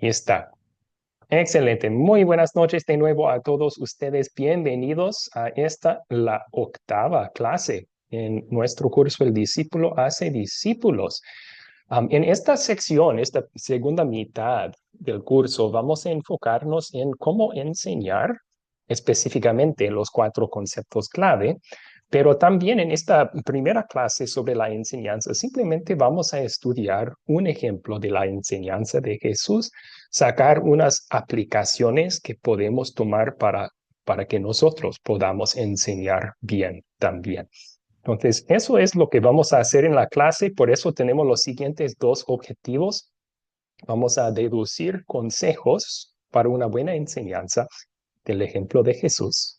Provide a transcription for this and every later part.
Ahí está. Excelente. Muy buenas noches de nuevo a todos ustedes. Bienvenidos a la octava clase en nuestro curso El discípulo hace discípulos. En esta sección, esta segunda mitad del curso, vamos a enfocarnos en cómo enseñar específicamente los cuatro conceptos clave, pero también en esta primera clase sobre la enseñanza, simplemente vamos a estudiar un ejemplo de la enseñanza de Jesús, sacar unas aplicaciones que podemos tomar para que nosotros podamos enseñar bien también. Entonces, eso es lo que vamos a hacer en la clase. Por eso tenemos los siguientes dos objetivos. Vamos a deducir consejos para una buena enseñanza del ejemplo de Jesús.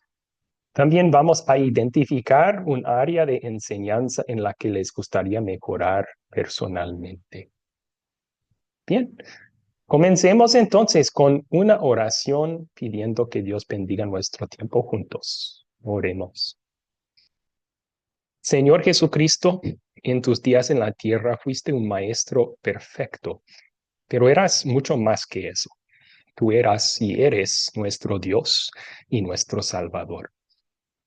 También vamos a identificar un área de enseñanza en la que les gustaría mejorar personalmente. Bien, comencemos entonces con una oración pidiendo que Dios bendiga nuestro tiempo juntos. Oremos. Señor Jesucristo, en tus días en la tierra fuiste un maestro perfecto, pero eras mucho más que eso. Tú eras y eres nuestro Dios y nuestro Salvador.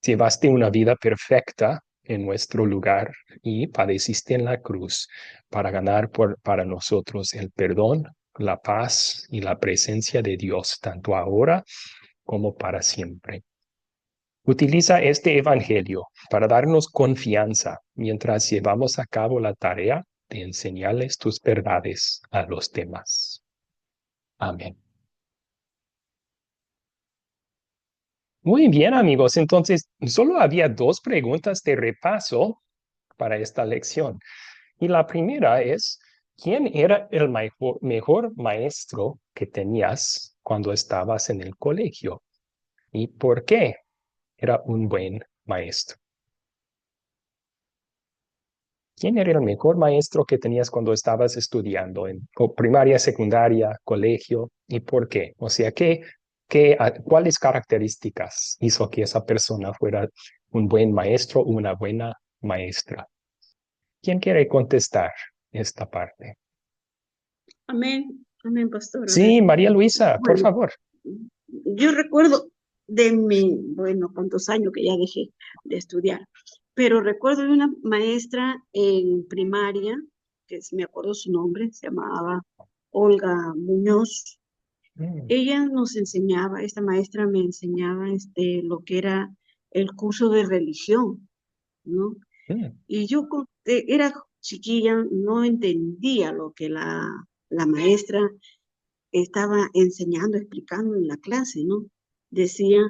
Llevaste una vida perfecta en nuestro lugar y padeciste en la cruz para ganar para nosotros el perdón, la paz y la presencia de Dios, tanto ahora como para siempre. Utiliza este evangelio para darnos confianza mientras llevamos a cabo la tarea de enseñarles tus verdades a los demás. Amén. Muy bien, amigos. Entonces, solo había dos preguntas de repaso para esta lección. Y la primera es, ¿quién era el mejor maestro que tenías cuando estabas en el colegio? ¿Y por qué era un buen maestro? ¿Quién era el mejor maestro que tenías cuando estabas estudiando en primaria, secundaria, colegio? ¿Y por qué? O sea, ¿cuáles características hizo que esa persona fuera un buen maestro o una buena maestra? ¿Quién quiere contestar esta parte? Amén, amén, pastor. A ver, Sí, María Luisa, por bueno, favor. yo recuerdo de bueno, cuántos años que ya dejé de estudiar, pero recuerdo de una maestra en primaria, que me acuerdo su nombre, se llamaba Olga Muñoz. Mm, Ella nos enseñaba, esta maestra me enseñaba lo que era el curso de religión, ¿no? mm, Y yo era chiquilla, no entendía lo que la maestra estaba enseñando, explicando en la clase, ¿no? Decía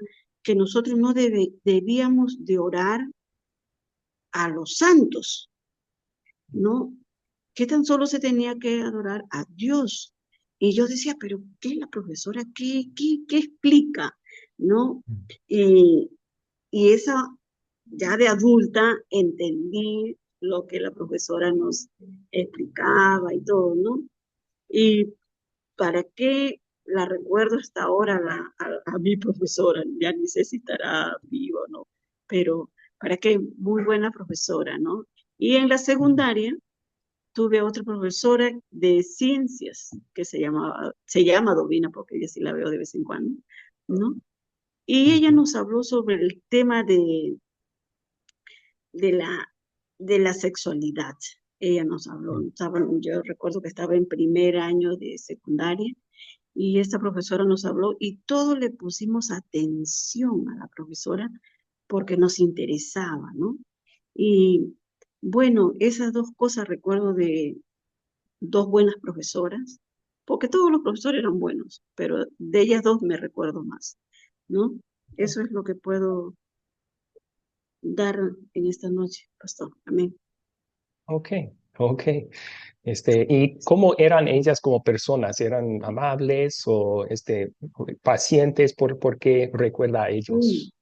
que nosotros no debíamos de orar a los santos, ¿no? Que tan solo se tenía que adorar a Dios. Y yo decía, pero ¿qué la profesora? ¿Qué explica? ¿No? mm. Y, y esa, ya de adulta, entendí lo que la profesora nos explicaba y todo, ¿no? Y ¿para qué la recuerdo hasta ahora a mi profesora? Ya ni sé si estará viva o no, pero ¿para qué? Muy buena profesora, ¿no? Y en la Mm, secundaria tuve otra profesora de ciencias que se llama Dovina, porque ella sí la veo de vez en cuando, ¿no? Y ella ujú, nos habló sobre el tema de la, de la sexualidad. Ella nos habló, mm. yo recuerdo que estaba en primer año de secundaria y esta profesora nos habló y todos le pusimos atención a la profesora porque nos interesaba, ¿no? Y bueno, esas dos cosas recuerdo de dos buenas profesoras, porque todos los profesores eran buenos, pero de ellas dos me recuerdo más, ¿no? Eso es lo que puedo dar en esta noche, pastor. Amén. Ok, ok. ¿Y cómo eran ellas como personas? ¿Eran amables o pacientes? ¿Por qué recuerda a Mm, ellos?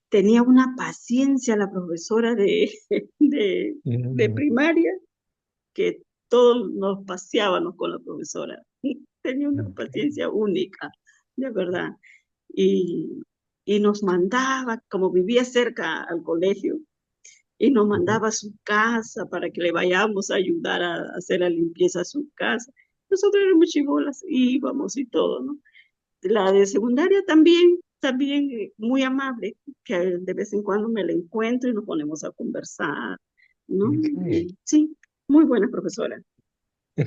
Tenía una paciencia la profesora de Mm, primaria que todos nos paseábamos con la profesora. Tenía una ok. paciencia única, de verdad. Y, y nos mandaba, como vivía cerca al colegio, y nos Ujú. mandaba a su casa para que le vayamos a ayudar a hacer la limpieza a su casa. nosotros éramos chibolas y íbamos y todo, ¿no? La de secundaria también, también muy amable, que de vez en cuando me la encuentro y nos ponemos a conversar, ¿no? Ok. Y sí, muy buena profesora.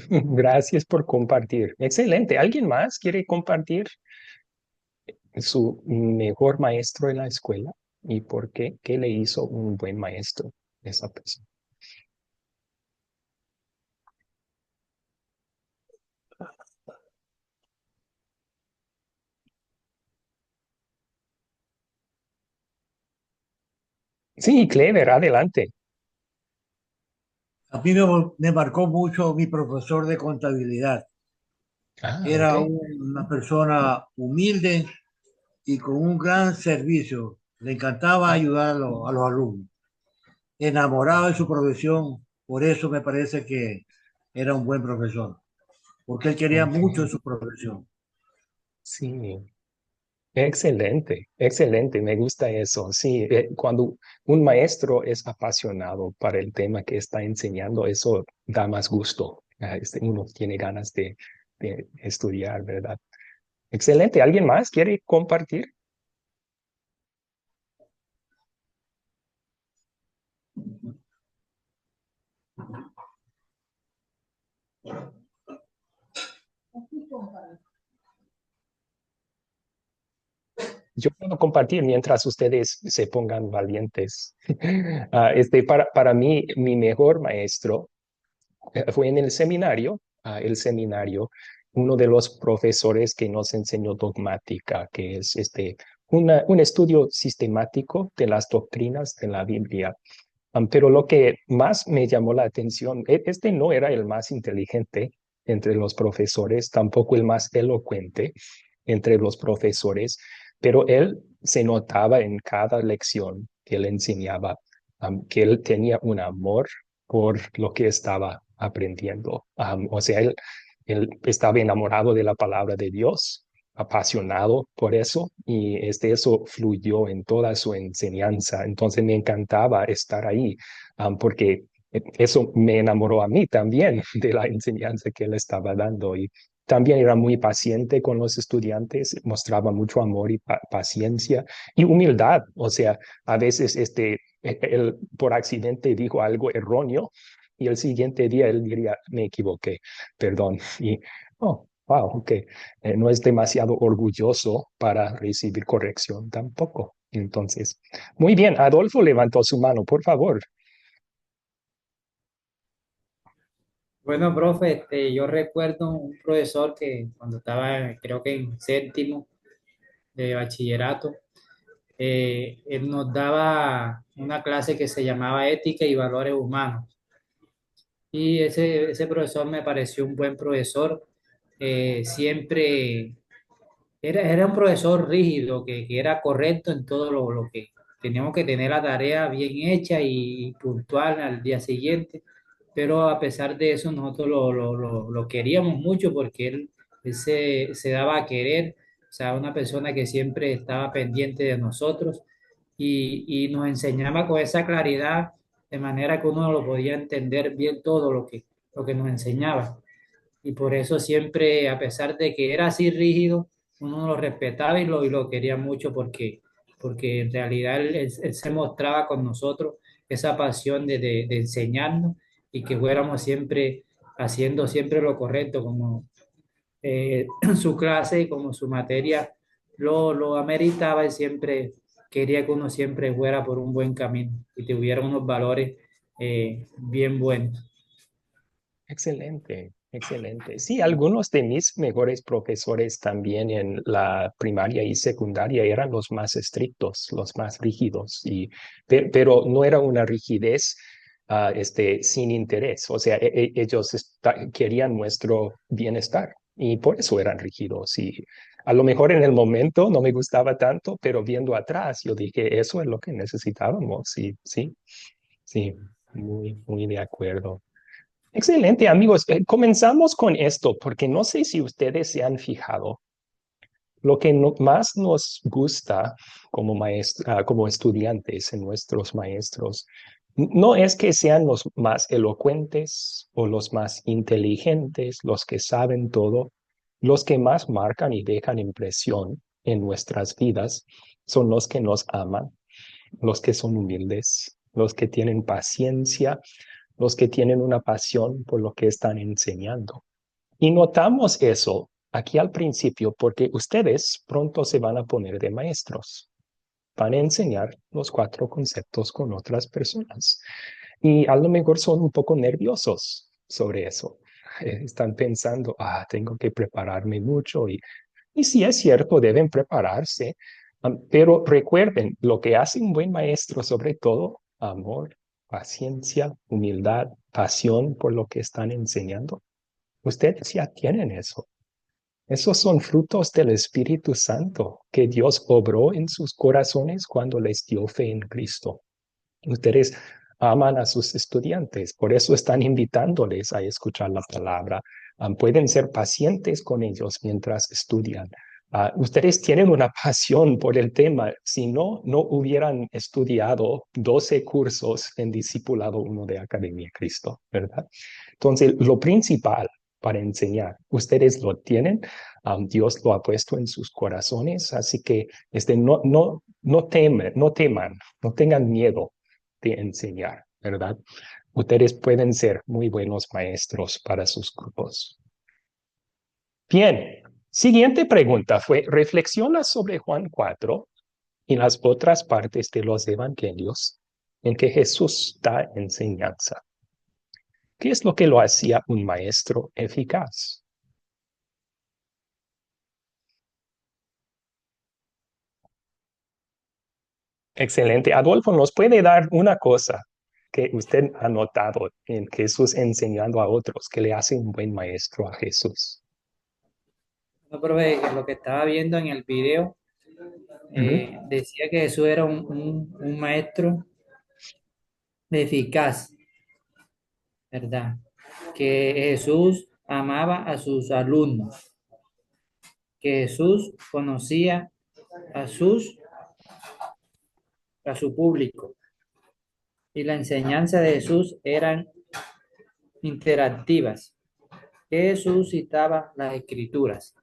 Gracias por compartir. Excelente. ¿Alguien más quiere compartir su mejor maestro en la escuela y por qué? ¿Qué le hizo un buen maestro esa persona? Sí, Clever, adelante. A mí me marcó mucho mi profesor de contabilidad. Ah, ok. Era una persona humilde y con un gran servicio. Le encantaba ayudar a los alumnos. Enamorado de su profesión, por eso me parece que era un buen profesor, porque él quería Ok. mucho su profesión. Sí, excelente, excelente. Me gusta eso. Sí, cuando un maestro es apasionado para el tema que está enseñando, eso da más gusto. Uno tiene ganas de estudiar, ¿verdad? Excelente. ¿Alguien más quiere compartir? Yo puedo compartir mientras ustedes se pongan valientes. Para mí, mi mejor maestro fue en el seminario, uno de los profesores que nos enseñó dogmática, que es un estudio sistemático de las doctrinas de la Biblia. Pero lo que más me llamó la atención, este no era el más inteligente entre los profesores, tampoco el más elocuente entre los profesores, pero él se notaba en cada lección que él enseñaba, que él tenía un amor por lo que estaba aprendiendo. O sea, él estaba enamorado de la palabra de Dios, apasionado por eso, y eso fluyó en toda su enseñanza. Entonces me encantaba estar ahí, porque eso me enamoró a mí también de la enseñanza que él estaba dando. Y también era muy paciente con los estudiantes, mostraba mucho amor y paciencia y humildad. O sea, a veces él por accidente dijo algo erróneo y el siguiente día él diría, me equivoqué, perdón. Y, oh, wow, ok. No es demasiado orgulloso para recibir corrección tampoco. Entonces, muy bien, Adolfo levantó su mano, por favor. Bueno, profe, yo recuerdo un profesor que cuando estaba, creo que en séptimo de bachillerato, él nos daba una clase que se llamaba Ética y Valores Humanos. Y ese profesor me pareció un buen profesor. Siempre era un profesor rígido, que era correcto en todo lo que teníamos que tener la tarea bien hecha y puntual al día siguiente, pero a pesar de eso nosotros lo queríamos mucho porque él se daba a querer, o sea, una persona que siempre estaba pendiente de nosotros y nos enseñaba con esa claridad, de manera que uno lo podía entender bien todo lo que nos enseñaba y por eso siempre, a pesar de que era así rígido, uno lo respetaba y lo quería mucho porque en realidad él se mostraba con nosotros esa pasión de enseñarnos y que fuéramos siempre haciendo siempre lo correcto, como su clase y como su materia lo ameritaba y siempre quería que uno siempre fuera por un buen camino y tuviera unos valores bien buenos. Excelente, excelente. Sí, algunos de mis mejores profesores también en la primaria y secundaria eran los más estrictos, los más rígidos, pero no era una rigidez sin interés. O sea, ellos querían nuestro bienestar y por eso eran rígidos. Y a lo mejor en el momento no me gustaba tanto, pero viendo atrás, yo dije, eso es lo que necesitábamos. Sí, sí, sí, muy, muy de acuerdo. Excelente, amigos. Comenzamos con esto porque no sé si ustedes se han fijado. Lo que más nos gusta como estudiantes en nuestros maestros No es que sean los más elocuentes o los más inteligentes, los que saben todo, los que más marcan y dejan impresión en nuestras vidas son los que nos aman, los que son humildes, los que tienen paciencia, los que tienen una pasión por lo que están enseñando. Y notamos eso aquí al principio porque ustedes pronto se van a poner de maestros, van a enseñar los 4 conceptos con otras personas. Y a lo mejor son un poco nerviosos sobre eso. Están pensando, tengo que prepararme mucho. Y sí es cierto, deben prepararse. Pero recuerden, lo que hace un buen maestro, sobre todo, amor, paciencia, humildad, pasión por lo que están enseñando. Ustedes ya tienen eso. Esos son frutos del Espíritu Santo que Dios obró en sus corazones cuando les dio fe en Cristo. Ustedes aman a sus estudiantes, por eso están invitándoles a escuchar la palabra. Pueden ser pacientes con ellos mientras estudian. Ustedes tienen una pasión por el tema, si no, no hubieran estudiado 12 cursos en Discipulado 1 de Academia Cristo, ¿verdad? Entonces, lo principal para enseñar, ustedes lo tienen, Dios lo ha puesto en sus corazones, así que no teman, no tengan miedo de enseñar, ¿verdad? Ustedes pueden ser muy buenos maestros para sus grupos. Bien, siguiente pregunta fue, reflexiona sobre Juan 4 y las otras partes de los evangelios en que Jesús da enseñanza. ¿Qué es lo que lo hacía un maestro eficaz? Excelente. Adolfo, ¿nos puede dar una cosa que usted ha notado en Jesús enseñando a otros que le hace un buen maestro a Jesús? No, profe, que lo que estaba viendo en el video Ujú. decía que Jesús era un maestro eficaz, ¿verdad? Que Jesús amaba a sus alumnos, que Jesús conocía a a su público y la enseñanza de Jesús eran interactivas, que Jesús citaba las escrituras.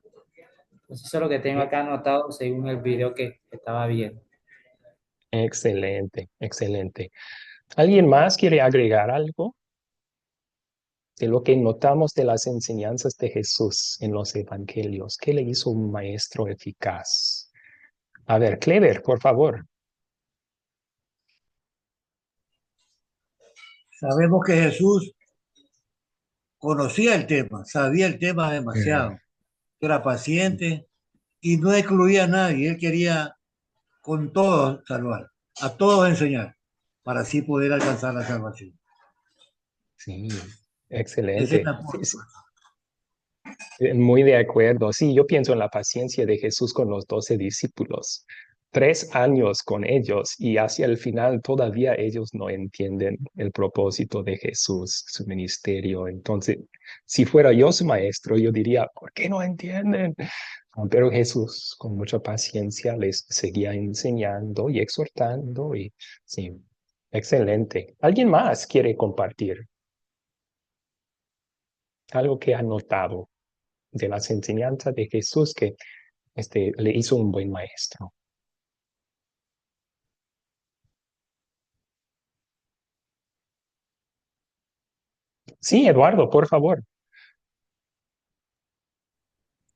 Entonces, eso es lo que tengo acá anotado según el video que estaba viendo. Excelente, excelente. ¿Alguien más quiere agregar algo de lo que notamos de las enseñanzas de Jesús en los evangelios? ¿Qué le hizo un maestro eficaz? A ver, Clever, por favor. Sabemos que Jesús conocía el tema, sabía el tema Mm, demasiado, era paciente y no excluía a nadie. Él quería con todos salvar, a todos enseñar, para así poder alcanzar la salvación. sí, Esa es excelente. la Sí, forma. sí, muy de acuerdo. Sí, yo pienso en la paciencia de Jesús con los 12 discípulos. 3 años con ellos y hacia el final todavía ellos no entienden el propósito de Jesús, su ministerio. Entonces, si fuera yo su maestro, yo diría, ¿por qué no entienden? Pero Jesús, con mucha paciencia, les seguía enseñando y exhortando y sí, excelente. ¿Alguien más quiere compartir algo que ha notado de las enseñanzas de Jesús que le hizo un buen maestro? Sí, Eduardo, por favor.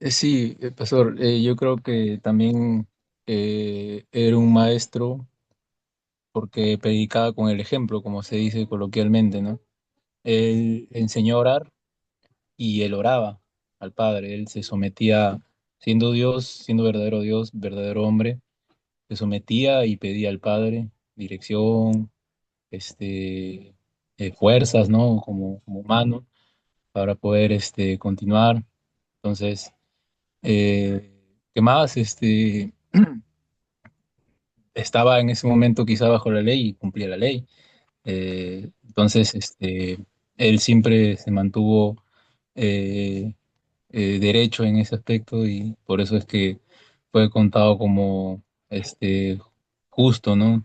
Sí, pastor, yo creo que también era un maestro porque predicaba con el ejemplo, como se dice coloquialmente, ¿no? Él enseñó a orar y él oraba al Padre, él se sometía, siendo Dios, siendo verdadero Dios, verdadero hombre, se sometía y pedía al Padre dirección, este, fuerzas, ¿no? Como humano, para poder continuar. Entonces, ¿qué más? Estaba en ese momento quizá bajo la ley y cumplía la ley. Entonces, él siempre se mantuvo eh, derecho en ese aspecto y por eso es que fue contado como justo, ¿no?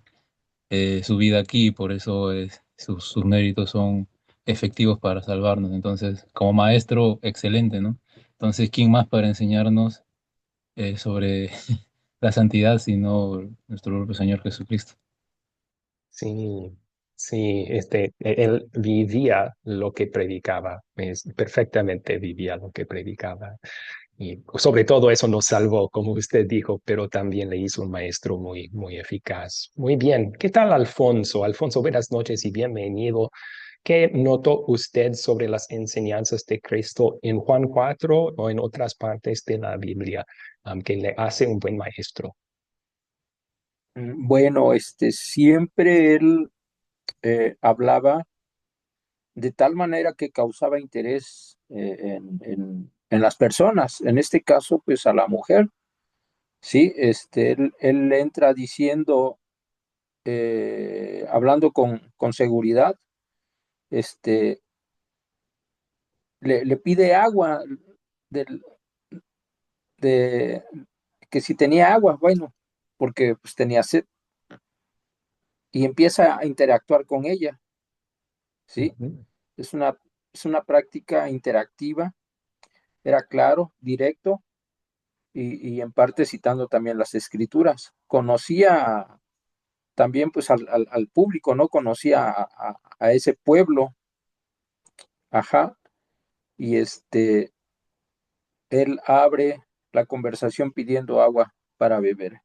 su vida aquí, y por eso sus méritos son efectivos para salvarnos. Entonces, como maestro, excelente, ¿no? Entonces, ¿quién más para enseñarnos sobre la santidad sino nuestro propio Señor Jesucristo? Sí, sí, él vivía lo que predicaba, perfectamente vivía lo que predicaba. Y sobre todo eso nos salvó, como usted dijo, pero también le hizo un maestro muy, muy eficaz. Muy bien. ¿Qué tal, Alfonso? Alfonso, buenas noches y bienvenido. ¿Qué notó usted sobre las enseñanzas de Cristo en Juan 4 o en otras partes de la Biblia, que le hace un buen maestro? Bueno, siempre él hablaba de tal manera que causaba interés en las personas, en este caso, pues a la mujer, ¿sí? Él entra diciendo, hablando con seguridad, este, le pide agua, del- de, que si tenía agua, bueno, porque pues tenía sed, y empieza a interactuar con ella, ¿sí? Ujú. Es una, es una práctica interactiva, era claro, directo y en parte citando también las escrituras. Conocía también pues al público, ¿no? Conocía a ese pueblo, ajá, y él abre la conversación pidiendo agua para beber.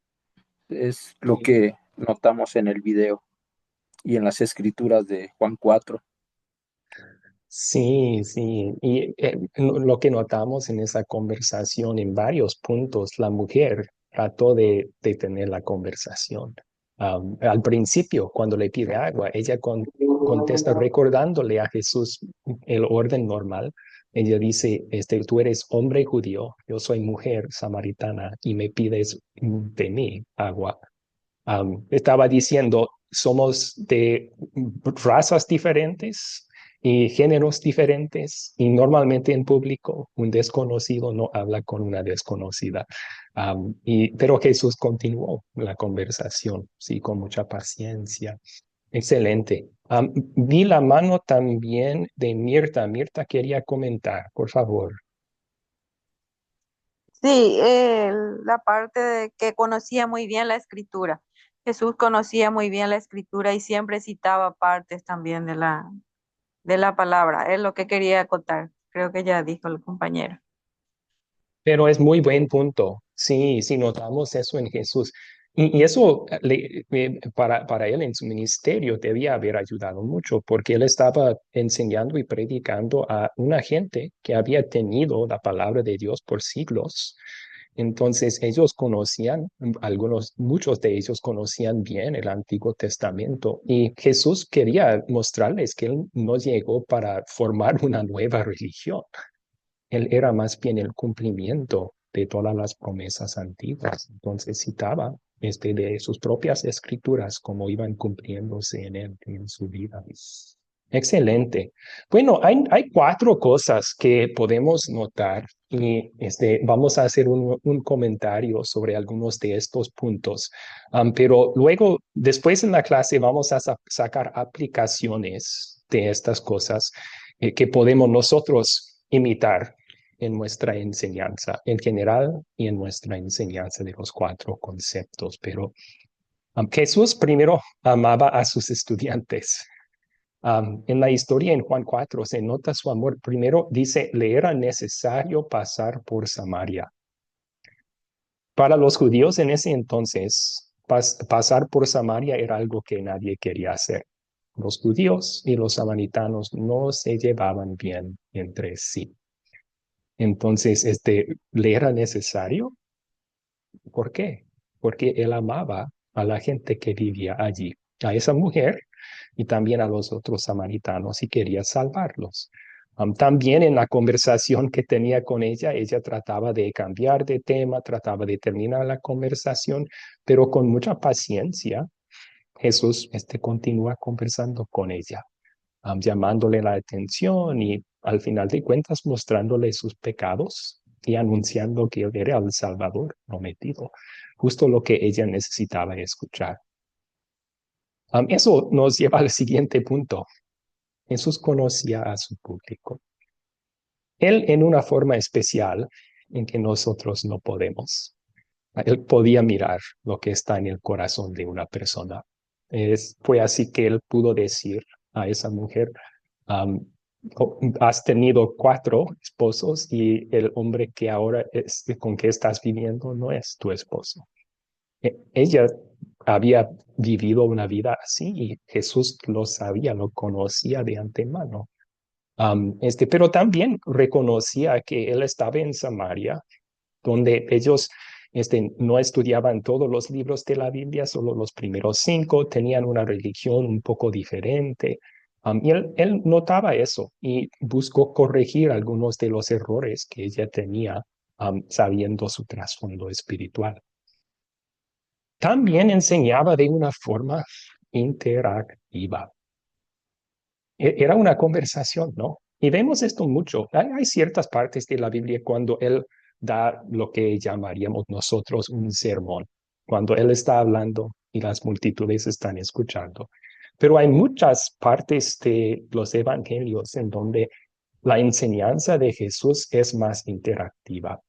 Es lo Sí. que notamos en el video y en las escrituras de Juan 4. Sí, sí. Y lo que notamos en esa conversación en varios puntos, la mujer trató de tener la conversación. Al principio, cuando le pide agua, ella contesta recordándole a Jesús el orden normal. Ella dice, tú eres hombre judío, yo soy mujer samaritana y me pides de mí agua. Estaba diciendo, somos de razas diferentes y géneros diferentes y normalmente en público un desconocido no habla con una desconocida. Pero Jesús continuó la conversación, sí, con mucha paciencia. Excelente. Vi la mano también de Mirta. Mirta quería comentar, por favor. Sí, la parte de que conocía muy bien la escritura. Jesús conocía muy bien la escritura y siempre citaba partes también de la palabra. Es lo que quería contar. Creo que ya dijo el compañero. Pero es muy buen punto. Sí, sí, notamos eso en Jesús. Y eso para él en su ministerio debía haber ayudado mucho, porque él estaba enseñando y predicando a una gente que había tenido la palabra de Dios por siglos. Entonces ellos conocían, muchos de ellos conocían bien el Antiguo Testamento y Jesús quería mostrarles que él no llegó para formar una nueva religión. Él era más bien el cumplimiento de todas las promesas antiguas. Entonces citaba de sus propias escrituras como iban cumpliéndose en él, en su vida. Excelente. Bueno, hay cuatro cosas que podemos notar y vamos a hacer un comentario sobre algunos de estos puntos. Pero luego, después en la clase, vamos a sacar aplicaciones de estas cosas que podemos nosotros imitar en nuestra enseñanza en general y en nuestra enseñanza de los cuatro conceptos. Pero Jesús primero amaba a sus estudiantes. En la historia en Juan 4 se nota su amor. Primero dice, le era necesario pasar por Samaria. Para los judíos en ese entonces, pasar por Samaria era algo que nadie quería hacer. Los judíos y los samaritanos no se llevaban bien entre sí. Entonces, le era necesario. ¿Por qué? Porque él amaba a la gente que vivía allí, a esa mujer y también a los otros samaritanos y quería salvarlos. También en la conversación que tenía con ella trataba de cambiar de tema, trataba de terminar la conversación, pero con mucha paciencia, Jesús continúa conversando con ella, llamándole la atención y al final de cuentas mostrándole sus pecados y anunciando que él era el Salvador prometido, justo lo que ella necesitaba escuchar. Eso nos lleva al siguiente punto. Jesús conocía a su público. Él en una forma especial en que nosotros no podemos. Él podía mirar lo que está en el corazón de una persona. Fue así que él pudo decir a esa mujer, has tenido 4 esposos y el hombre que ahora con que estás viviendo no es tu esposo. Ella había vivido una vida así y Jesús lo sabía, lo conocía de antemano. Pero también reconocía que él estaba en Samaria, donde ellos no estudiaban todos los libros de la Biblia, solo los primeros 5, tenían una religión un poco diferente. Y él notaba eso y buscó corregir algunos de los errores que ella tenía, sabiendo su trasfondo espiritual. También enseñaba de una forma interactiva. Era una conversación, ¿no? Y vemos esto mucho. Hay ciertas partes de la Biblia cuando él da lo que llamaríamos nosotros un sermón, cuando él está hablando y las multitudes están escuchando. Pero hay muchas partes de los evangelios en donde la enseñanza de Jesús es más interactiva.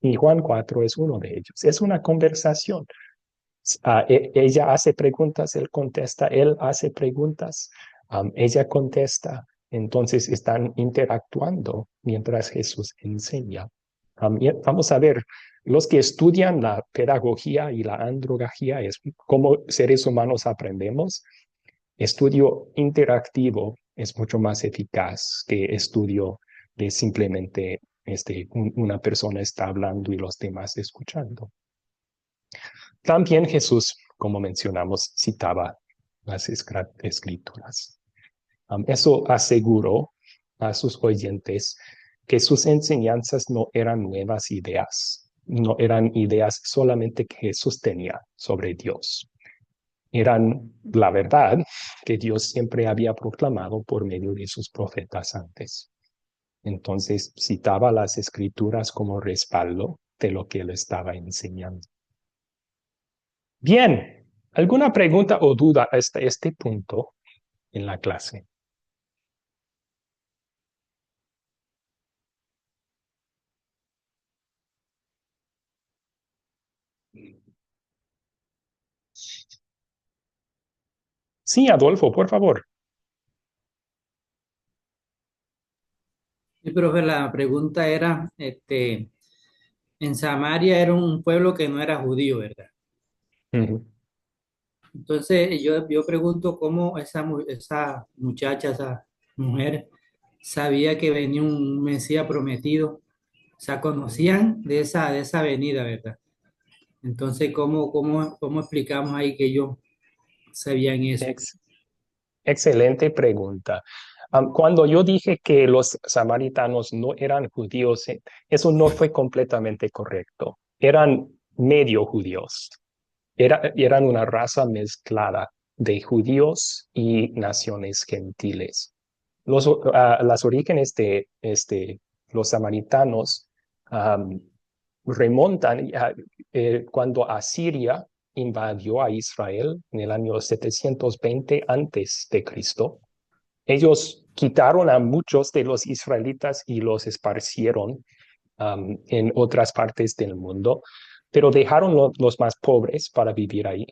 Y Juan 4 es uno de ellos. Es una conversación. Ella hace preguntas, él contesta, él hace preguntas, ella contesta. Entonces están interactuando mientras Jesús enseña. Y vamos a ver, los que estudian la pedagogía y la andrología, es cómo seres humanos aprendemos. Estudio interactivo es mucho más eficaz que estudio de simplemente una persona está hablando y los demás escuchando. También Jesús, como mencionamos, citaba las escrituras. Eso aseguró a sus oyentes que sus enseñanzas no eran nuevas ideas, no eran ideas solamente que Jesús tenía sobre Dios. Eran la verdad que Dios siempre había proclamado por medio de sus profetas antes. Entonces citaba las escrituras como respaldo de lo que él estaba enseñando. Bien, ¿alguna pregunta o duda hasta este punto en la clase? Sí, Adolfo, por favor. Sí, profe, la pregunta era, en Samaria era un pueblo que no era judío, ¿verdad? Ujú. Entonces yo pregunto cómo esa muchacha, esa mujer, sabía que venía un Mesías prometido, o sea, conocían de esa venida, ¿verdad? Entonces, ¿cómo explicamos ahí que ellos sabían eso? Ex- Excelente pregunta. Cuando yo dije que los samaritanos no eran judíos, eso no fue completamente correcto. Eran medio judíos. Eran una raza mezclada de judíos y naciones gentiles. Las orígenes de los samaritanos um, remontan cuando Asiria invadió a Israel en el año 720 antes de Cristo. Ellos quitaron a muchos de los israelitas y los esparcieron en otras partes del mundo, pero dejaron los más pobres para vivir ahí.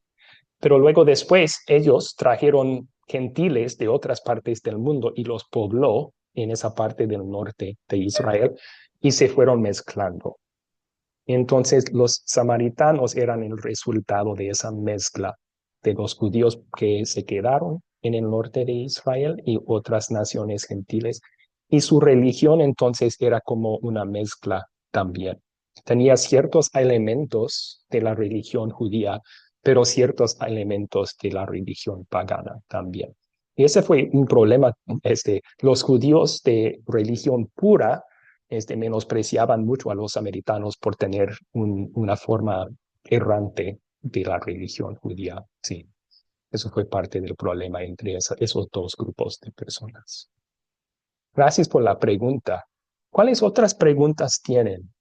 Pero luego después ellos trajeron gentiles de otras partes del mundo y los pobló en esa parte del norte de Israel y se fueron mezclando. Entonces los samaritanos eran el resultado de esa mezcla de los judíos que se quedaron en el norte de Israel y otras naciones gentiles. Y su religión entonces era como una mezcla también. Tenía ciertos elementos de la religión judía, pero ciertos elementos de la religión pagana también. Y ese fue un problema. Los judíos de religión pura menospreciaban mucho a los samaritanos por tener una forma errante de la religión judía. Sí, eso fue parte del problema entre esos dos grupos de personas. Gracias por la pregunta. ¿Cuáles otras preguntas tienen?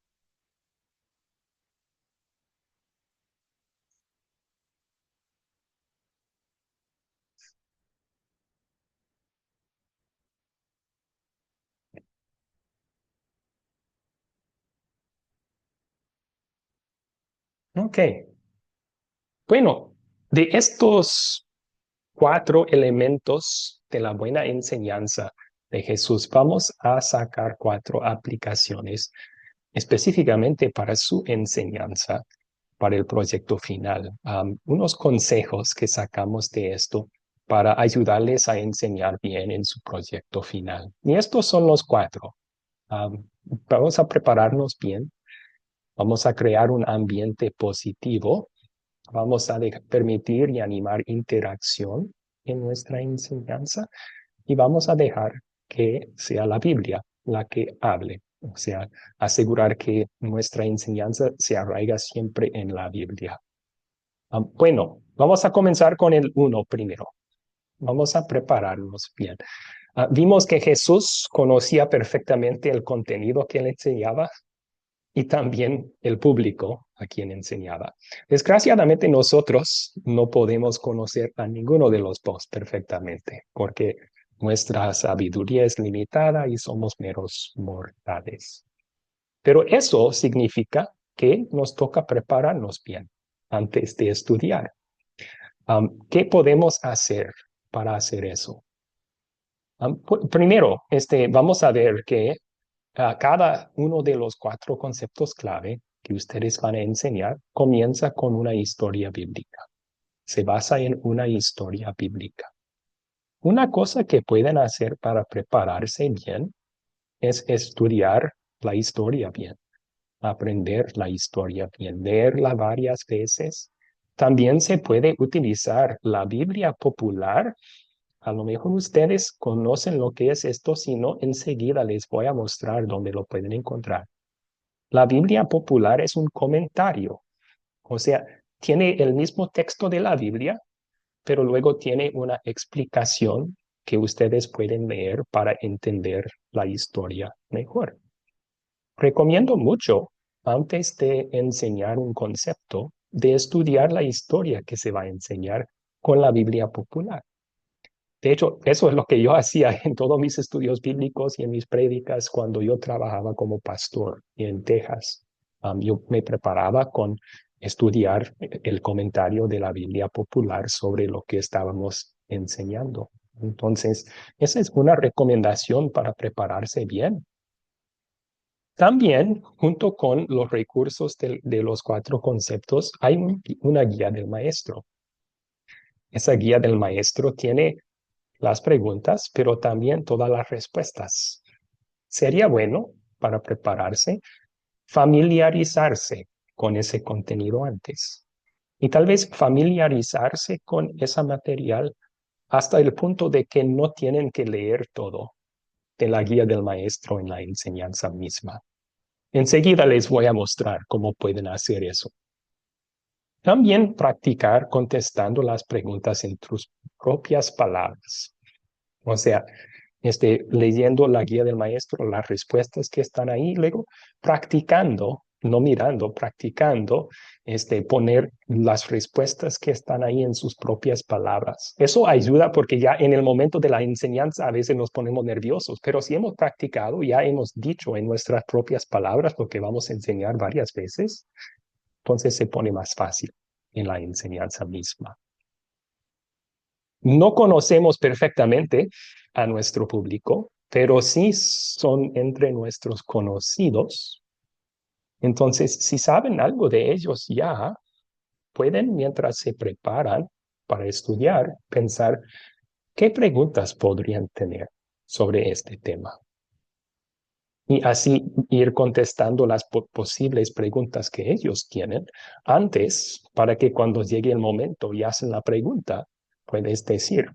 Ok. Bueno, de estos 4 elementos de la buena enseñanza de Jesús, vamos a sacar 4 aplicaciones específicamente para su enseñanza, para el proyecto final. Unos consejos que sacamos de esto para ayudarles a enseñar bien en su proyecto final. Y estos son los 4. Vamos a prepararnos bien, vamos a crear un ambiente positivo, vamos a permitir y animar interacción en nuestra enseñanza y vamos a dejar que sea la Biblia la que hable. O sea, asegurar que nuestra enseñanza se arraiga siempre en la Biblia. Bueno, vamos a comenzar con el 1 primero. Vamos a prepararnos bien. Vimos que Jesús conocía perfectamente el contenido que él enseñaba y también el público a quien enseñaba. Desgraciadamente nosotros no podemos conocer a ninguno de los dos perfectamente porque nuestra sabiduría es limitada y somos meros mortales. Pero eso significa que nos toca prepararnos bien antes de estudiar. ¿Qué podemos hacer para hacer eso? Primero, vamos a ver que cada uno de los 4 conceptos clave que ustedes van a enseñar comienza con una historia bíblica. Se basa en una historia bíblica. Una cosa que pueden hacer para prepararse bien es estudiar la historia bien, aprender la historia bien, leerla varias veces. También se puede utilizar la Biblia popular. A lo mejor ustedes conocen lo que es esto, si no, enseguida les voy a mostrar dónde lo pueden encontrar. La Biblia popular es un comentario, o sea, tiene el mismo texto de la Biblia, pero luego tiene una explicación que ustedes pueden leer para entender la historia mejor. Recomiendo mucho, antes de enseñar un concepto, de estudiar la historia que se va a enseñar con la Biblia popular. De hecho, eso es lo que yo hacía en todos mis estudios bíblicos y en mis prédicas cuando yo trabajaba como pastor en Texas. Yo me preparaba con estudiar el comentario de la Biblia popular sobre lo que estábamos enseñando. Entonces, esa es una recomendación para prepararse bien. También, junto con los recursos de los 4 conceptos, hay una guía del maestro. Esa guía del maestro tiene las preguntas, pero también todas las respuestas. Sería bueno para prepararse, familiarizarse con ese contenido antes y tal vez familiarizarse con ese material hasta el punto de que no tienen que leer todo de la guía del maestro en la enseñanza misma. Enseguida les voy a mostrar cómo pueden hacer eso. También practicar contestando las preguntas en tus propias palabras. O sea, leyendo la guía del maestro, las respuestas que están ahí, luego practicando, no mirando, practicando, poner las respuestas que están ahí en sus propias palabras. Eso ayuda porque ya en el momento de la enseñanza a veces nos ponemos nerviosos, pero si hemos practicado, ya hemos dicho en nuestras propias palabras lo que vamos a enseñar varias veces, entonces se pone más fácil en la enseñanza misma. No conocemos perfectamente a nuestro público, pero sí son entre nuestros conocidos. Entonces, si saben algo de ellos ya, pueden, mientras se preparan para estudiar, pensar qué preguntas podrían tener sobre este tema. Y así ir contestando las posibles preguntas que ellos tienen antes, para que cuando llegue el momento y hacen la pregunta, puedes decir,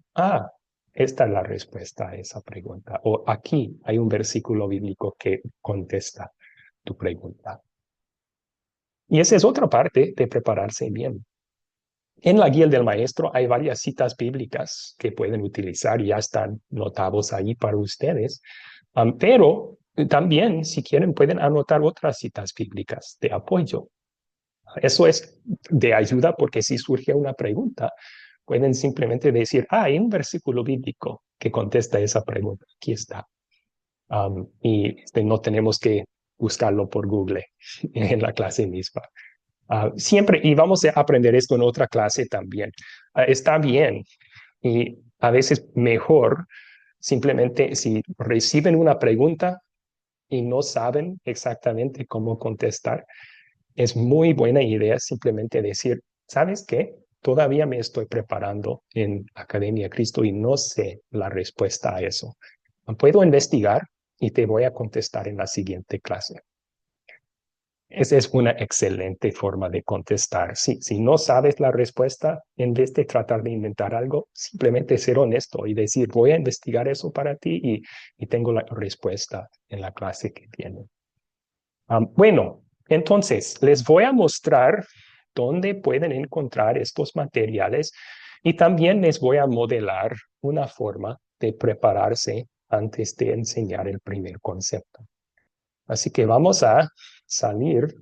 esta es la respuesta a esa pregunta. O aquí hay un versículo bíblico que contesta tu pregunta. Y esa es otra parte de prepararse bien. En la guía del maestro hay varias citas bíblicas que pueden utilizar, ya están notados ahí para ustedes, pero también, si quieren, pueden anotar otras citas bíblicas de apoyo. Eso es de ayuda porque si surge una pregunta, pueden simplemente decir, hay un versículo bíblico que contesta esa pregunta. Aquí está. Y no tenemos que buscarlo por Google en la clase misma. Siempre, y vamos a aprender esto en otra clase también. Está bien y a veces mejor simplemente si reciben una pregunta y no saben exactamente cómo contestar, es muy buena idea simplemente decir, ¿sabes qué? Todavía me estoy preparando en Academia Cristo y no sé la respuesta a eso. Puedo investigar y te voy a contestar en la siguiente clase. Esa es una excelente forma de contestar. Si no sabes la respuesta, en vez de tratar de inventar algo, simplemente ser honesto y decir, voy a investigar eso para ti y tengo la respuesta en la clase que viene. Bueno, entonces les voy a mostrar dónde pueden encontrar estos materiales y también les voy a modelar una forma de prepararse antes de enseñar el primer concepto. Así que vamos a salir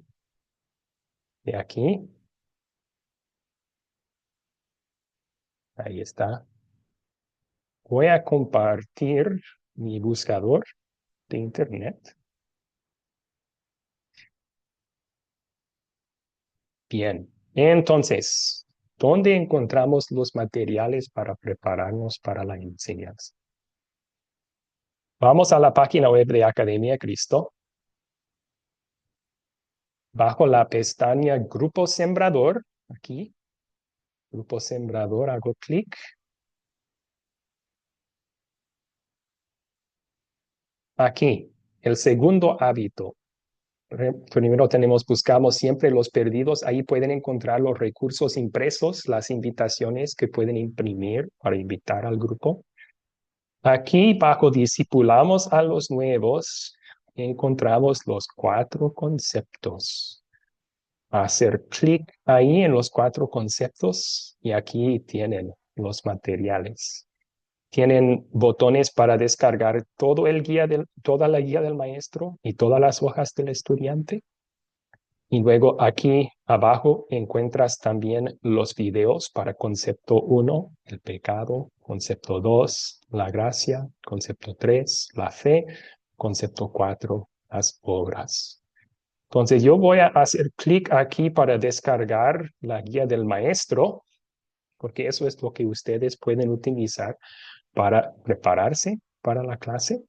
de aquí. Ahí está. Voy a compartir mi buscador de internet. Bien, entonces, ¿dónde encontramos los materiales para prepararnos para la enseñanza? Vamos a la página web de Academia Cristo. Bajo la pestaña Grupo Sembrador, aquí, Grupo Sembrador, hago clic. Aquí, el segundo hábito. Primero buscamos siempre los perdidos. Ahí pueden encontrar los recursos impresos, las invitaciones que pueden imprimir para invitar al grupo. Aquí bajo discipulamos a los nuevos, encontramos los 4 conceptos. Hacer clic ahí en los 4 conceptos y aquí tienen los materiales. Tienen botones para descargar toda la guía del maestro y todas las hojas del estudiante. Y luego aquí abajo encuentras también los videos para concepto 1, el pecado, concepto 2, la gracia, concepto 3, la fe, concepto 4, las obras. Entonces yo voy a hacer clic aquí para descargar la guía del maestro, porque eso es lo que ustedes pueden utilizar para prepararse para la clase.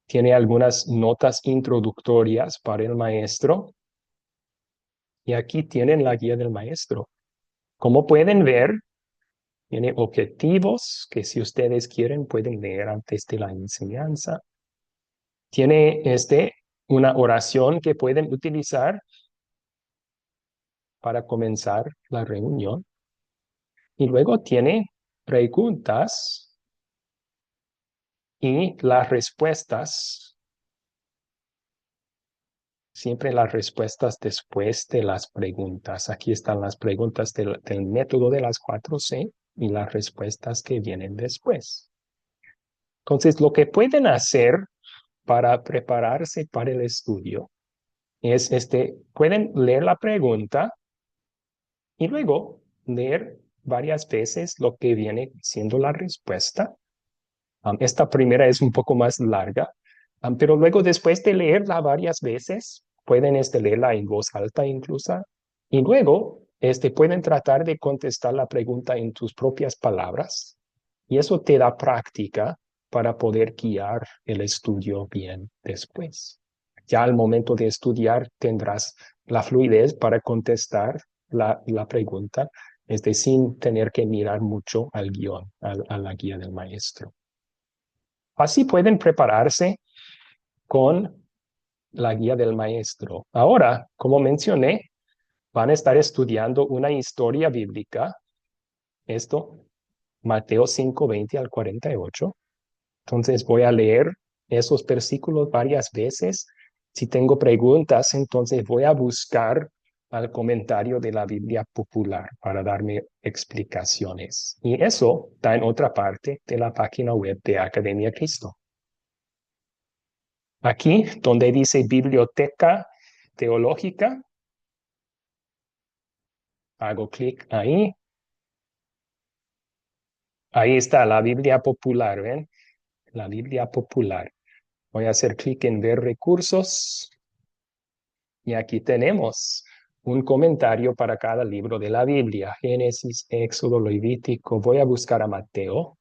Tiene algunas notas introductorias para el maestro. Y aquí tienen la guía del maestro. Como pueden ver, tiene objetivos que si ustedes quieren pueden leer antes de la enseñanza. Tiene una oración que pueden utilizar para comenzar la reunión. Y luego tiene preguntas y las respuestas. Siempre las respuestas después de las preguntas. Aquí están las preguntas del método de las 4C y las respuestas que vienen después. Entonces, lo que pueden hacer para prepararse para el estudio es pueden leer la pregunta y luego leer varias veces lo que viene siendo la respuesta. Esta primera es un poco más larga, pero luego después de leerla varias veces, pueden leerla en voz alta incluso, y luego pueden tratar de contestar la pregunta en tus propias palabras, y eso te da práctica para poder guiar el estudio bien después. Ya al momento de estudiar tendrás la fluidez para contestar la pregunta, sin tener que mirar mucho al guión, a la guía del maestro. Así pueden prepararse con la guía del maestro. Ahora, como mencioné, van a estar estudiando una historia bíblica. Mateo 5, 20 al 48. Entonces voy a leer esos versículos varias veces. Si tengo preguntas, entonces voy a buscar al comentario de la Biblia popular para darme explicaciones. Y eso está en otra parte de la página web de Academia Cristo. Aquí, donde dice Biblioteca Teológica, hago clic ahí. Ahí está la Biblia popular, ¿ven? La Biblia popular. Voy a hacer clic en ver recursos. Y aquí tenemos un comentario para cada libro de la Biblia. Génesis, Éxodo, Levítico. Voy a buscar a Mateo.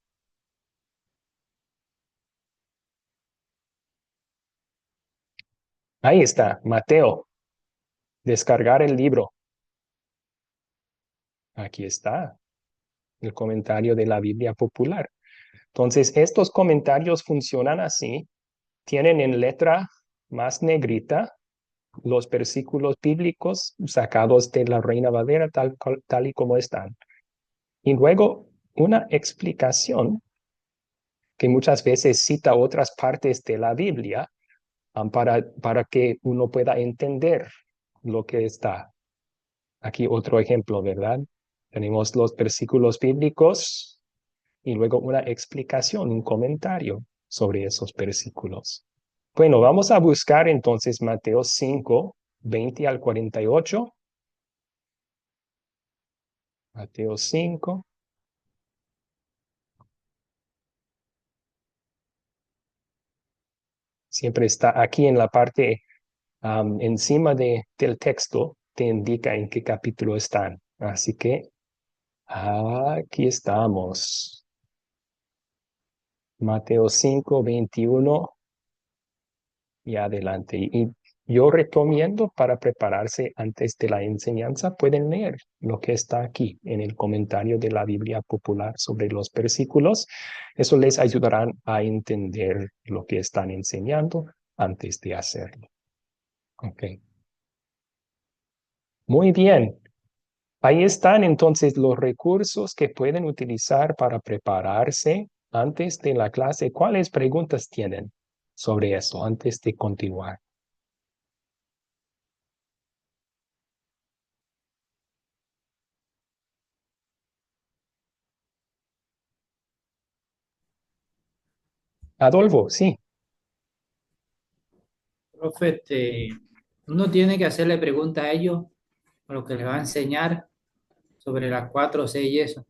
Ahí está, Mateo. Descargar el libro. Aquí está el comentario de la Biblia popular. Entonces, estos comentarios funcionan así. Tienen en letra más negrita los versículos bíblicos sacados de la Reina Valera tal y como están. Y luego una explicación que muchas veces cita otras partes de la Biblia para que uno pueda entender lo que está. Aquí otro ejemplo, ¿verdad? Tenemos los versículos bíblicos y luego una explicación, un comentario sobre esos versículos. Bueno, vamos a buscar entonces Mateo 5, 20 al 48. Mateo 5. Siempre está aquí en la parte encima del texto, te indica en qué capítulo están. Así que aquí estamos. Mateo 5, 21 y adelante. Y yo recomiendo para prepararse antes de la enseñanza, pueden leer lo que está aquí en el comentario de la Biblia popular sobre los versículos. Eso les ayudará a entender lo que están enseñando antes de hacerlo. Ok. Muy bien. Ahí están entonces los recursos que pueden utilizar para prepararse antes de la clase. ¿Cuáles preguntas tienen sobre eso antes de continuar? Adolfo, sí. Profe, uno tiene que hacerle preguntas a ellos, a lo que les va a enseñar sobre las 4 6 y eso.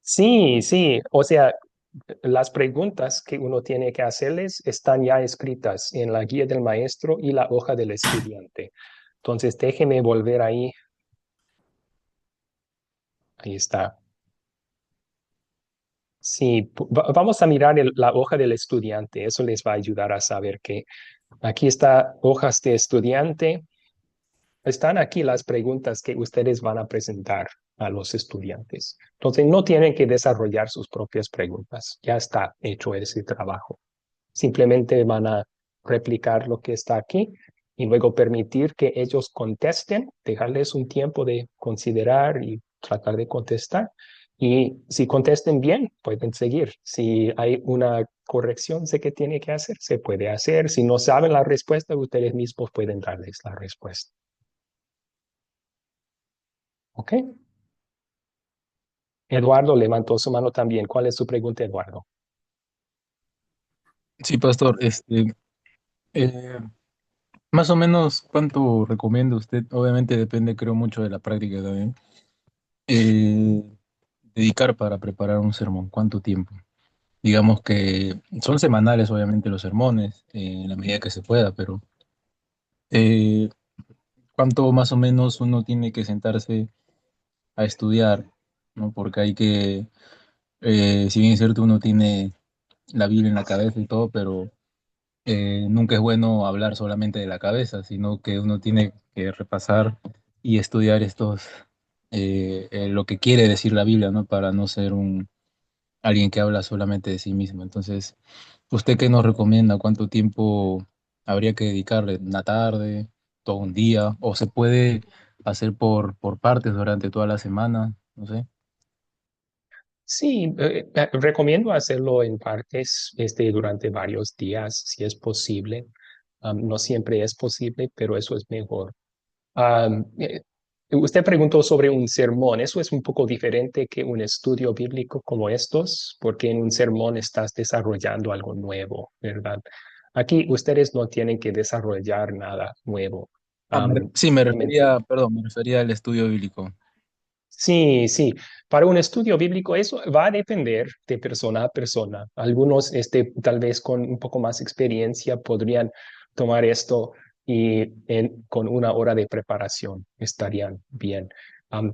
Sí, sí. O sea, las preguntas que uno tiene que hacerles están ya escritas en la guía del maestro y la hoja del estudiante. Entonces, déjeme volver ahí. Ahí está. Sí, vamos a mirar la hoja del estudiante. Eso les va a ayudar a saber que aquí está hojas de estudiante. Están aquí las preguntas que ustedes van a presentar a los estudiantes. Entonces, no tienen que desarrollar sus propias preguntas. Ya está hecho ese trabajo. Simplemente van a replicar lo que está aquí y luego permitir que ellos contesten, dejarles un tiempo de considerar y tratar de contestar. Y si contesten bien, pueden seguir. Si hay una corrección de qué tiene que hacer, se puede hacer. Si no saben la respuesta, ustedes mismos pueden darles la respuesta. ¿Ok? Eduardo levantó su mano también. ¿Cuál es su pregunta, Eduardo? Sí, pastor, eh, más o menos, ¿cuánto recomienda usted? Obviamente depende, creo, mucho de la práctica también. eh, Dedicar para preparar un sermón, ¿cuánto tiempo? Digamos que son semanales, obviamente, los sermones, en la medida que se pueda, pero eh, ¿cuánto más o menos uno tiene que sentarse a estudiar? ¿No? Porque hay que, si bien es cierto, uno tiene la Biblia en la cabeza y todo, pero nunca es bueno hablar solamente de la cabeza, sino que uno tiene que repasar y estudiar lo que quiere decir la Biblia, ¿no? Para no ser alguien que habla solamente de sí mismo. Entonces, ¿usted qué nos recomienda? ¿Cuánto tiempo habría que dedicarle? ¿Una tarde? ¿Todo un día? ¿O se puede hacer por partes durante toda la semana? No sé. Sí, recomiendo hacerlo en partes durante varios días, si es posible. No siempre es posible, pero eso es mejor. Am, eh, Usted preguntó sobre un sermón. Eso es un poco diferente que un estudio bíblico como estos, porque en un sermón estás desarrollando algo nuevo, ¿verdad? Aquí ustedes no tienen que desarrollar nada nuevo. Sí, me Simplemente refería, perdón, me refería al estudio bíblico. sí, sí. Para un estudio bíblico eso va a depender de persona a persona. Algunos, tal vez con un poco más experiencia podrían tomar esto y con una hora de preparación estarían bien.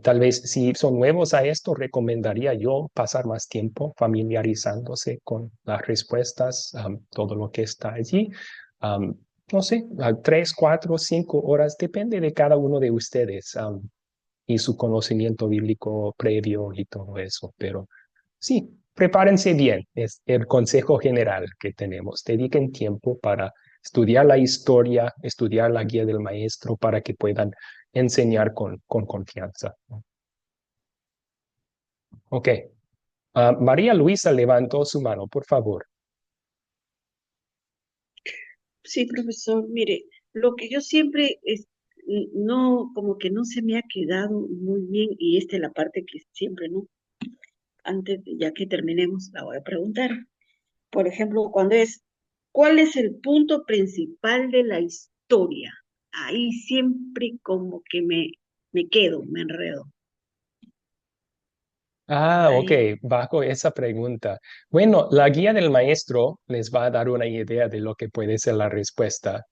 Tal vez si son nuevos a esto, recomendaría yo pasar más tiempo familiarizándose con las respuestas, todo lo que está allí. Am, no sé, 3, 4, 5 horas, depende de cada uno de ustedes, y su conocimiento bíblico previo y todo eso. Pero sí, prepárense bien, es el consejo general que tenemos. Dediquen tiempo para estudiar la historia, estudiar la guía del maestro para que puedan enseñar con confianza. Ok. María Luisa levantó su mano, por favor. Sí, profesor, mire, lo que yo siempre no, como que no se me ha quedado muy bien, y esta es la parte que siempre, ¿no? Antes, ya que terminemos, la voy a preguntar. Por ejemplo, cuando es, ¿cuál es el punto principal de la historia? Ahí siempre como que me quedo, me enredo. Ok, Ahí. bajo esa pregunta. Bueno, la guía del maestro les va a dar una idea de lo que puede ser la respuesta.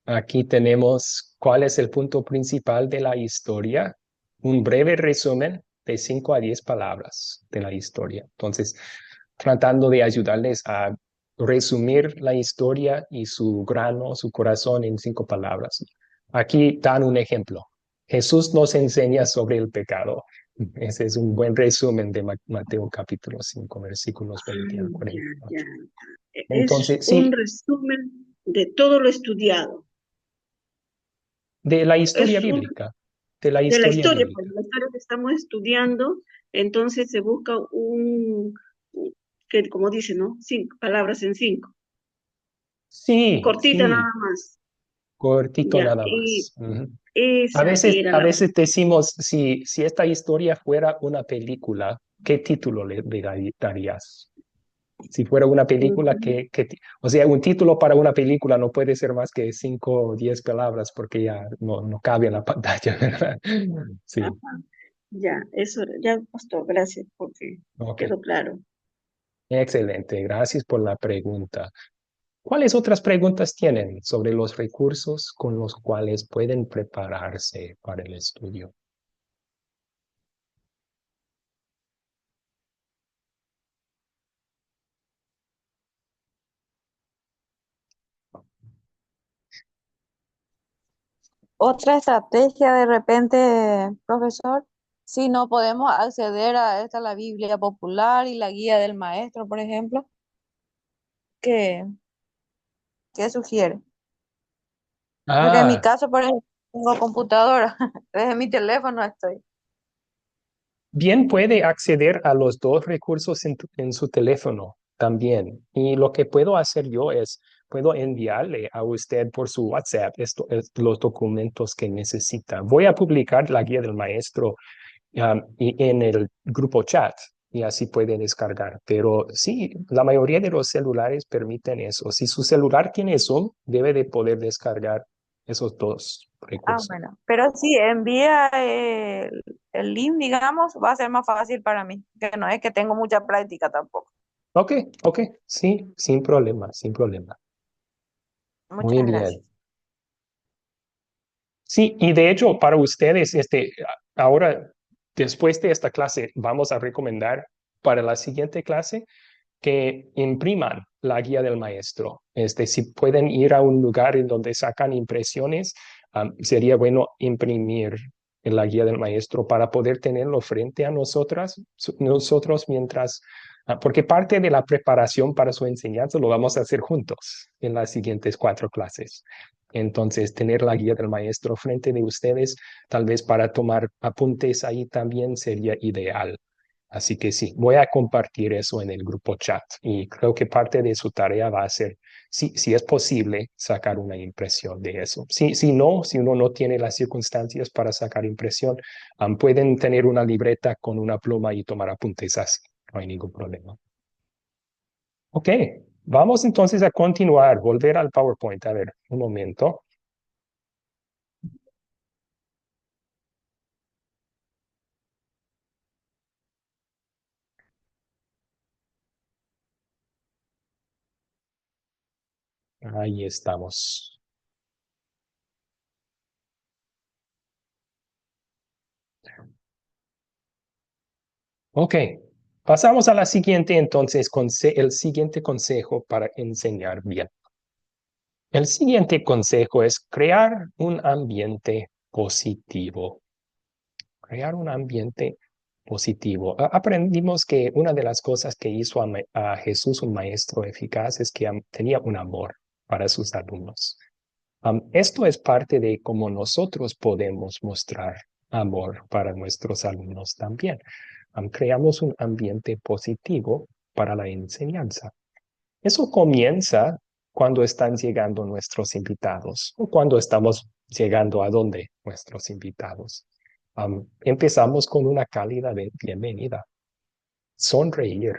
Aquí tenemos cuál es el punto principal de la historia, un breve resumen de 5 a 10 palabras de la historia. Entonces, tratando de ayudarles a resumir la historia y su grano, su corazón en 5 palabras. Aquí dan un ejemplo. Jesús nos enseña sobre el pecado. Ese es un buen resumen de Mateo capítulo 5, versículos 20 al Ya, ya. 48. Es Entonces, un sí, resumen de todo lo estudiado. de la historia Es un, bíblica, de la de la historia historia, pues bíblica. la historia que estamos estudiando, entonces se busca que como dice, ¿no? 5 palabras en 5. Sí, Cortita sí, nada más. cortito Ya, nada y más. Ujú. esa era A la... veces decimos, si esta historia fuera una película, ¿qué título le darías? Si fuera una película, Ujú. o sea, un título para una película no puede ser más que 5 o 10 palabras porque ya no cabe en la pantalla, ¿verdad? Sí, Ajá, ya, eso, ya, pastor, gracias, porque ok. quedó claro. Excelente, gracias por la pregunta. ¿Cuáles otras preguntas tienen sobre los recursos con los cuales pueden prepararse para el estudio? Otra estrategia de repente, profesor, si no podemos acceder a esta, la Biblia popular y la guía del maestro, por ejemplo, ¿qué, qué sugiere? Porque en mi Ah, caso, por ejemplo, tengo computadora, desde mi teléfono estoy. bien puede acceder a los dos recursos en su teléfono también. Y lo que puedo hacer yo es, puedo enviarle a usted por su WhatsApp los documentos que necesita. Voy a publicar la guía del maestro y en el grupo chat y así puede descargar. Pero sí, la mayoría de los celulares permiten eso. Si su celular tiene Zoom, debe de poder descargar esos dos Ah, recursos. bueno, pero si envía el link, digamos, va a ser más fácil para mí, que no es que tengo mucha práctica tampoco. Ok, ok, sí, sin problema, sin problema. Muy Muchas bien. gracias. Sí, y de hecho, para ustedes, ahora, después de esta clase, vamos a recomendar para la siguiente clase que impriman la guía del maestro. Si pueden ir a un lugar en donde sacan impresiones, sería bueno imprimir en la guía del maestro para poder tenerlo frente a nosotros mientras, porque parte de la preparación para su enseñanza lo vamos a hacer juntos en las siguientes 4 clases. Entonces, tener la guía del maestro frente de ustedes, tal vez para tomar apuntes ahí también sería ideal. Así que sí, voy a compartir eso en el grupo chat y creo que parte de su tarea va a ser, si es posible, sacar una impresión de eso. Si no, si uno no tiene las circunstancias para sacar impresión, pueden tener una libreta con una pluma y tomar apuntes así. No hay ningún problema. Ok, vamos entonces a continuar, volver al PowerPoint. A ver, un momento. Ahí estamos. Ok, pasamos a la siguiente entonces, el siguiente consejo para enseñar bien. El siguiente consejo es crear un ambiente positivo. Crear un ambiente positivo. Aprendimos que una de las cosas que hizo a Jesús un maestro eficaz es que tenía un amor para sus alumnos. Esto es parte de cómo nosotros podemos mostrar amor para nuestros alumnos también. Creamos un ambiente positivo para la enseñanza. Eso comienza cuando están llegando nuestros invitados o cuando estamos llegando a donde nuestros invitados. Empezamos con una cálida bienvenida, sonreír,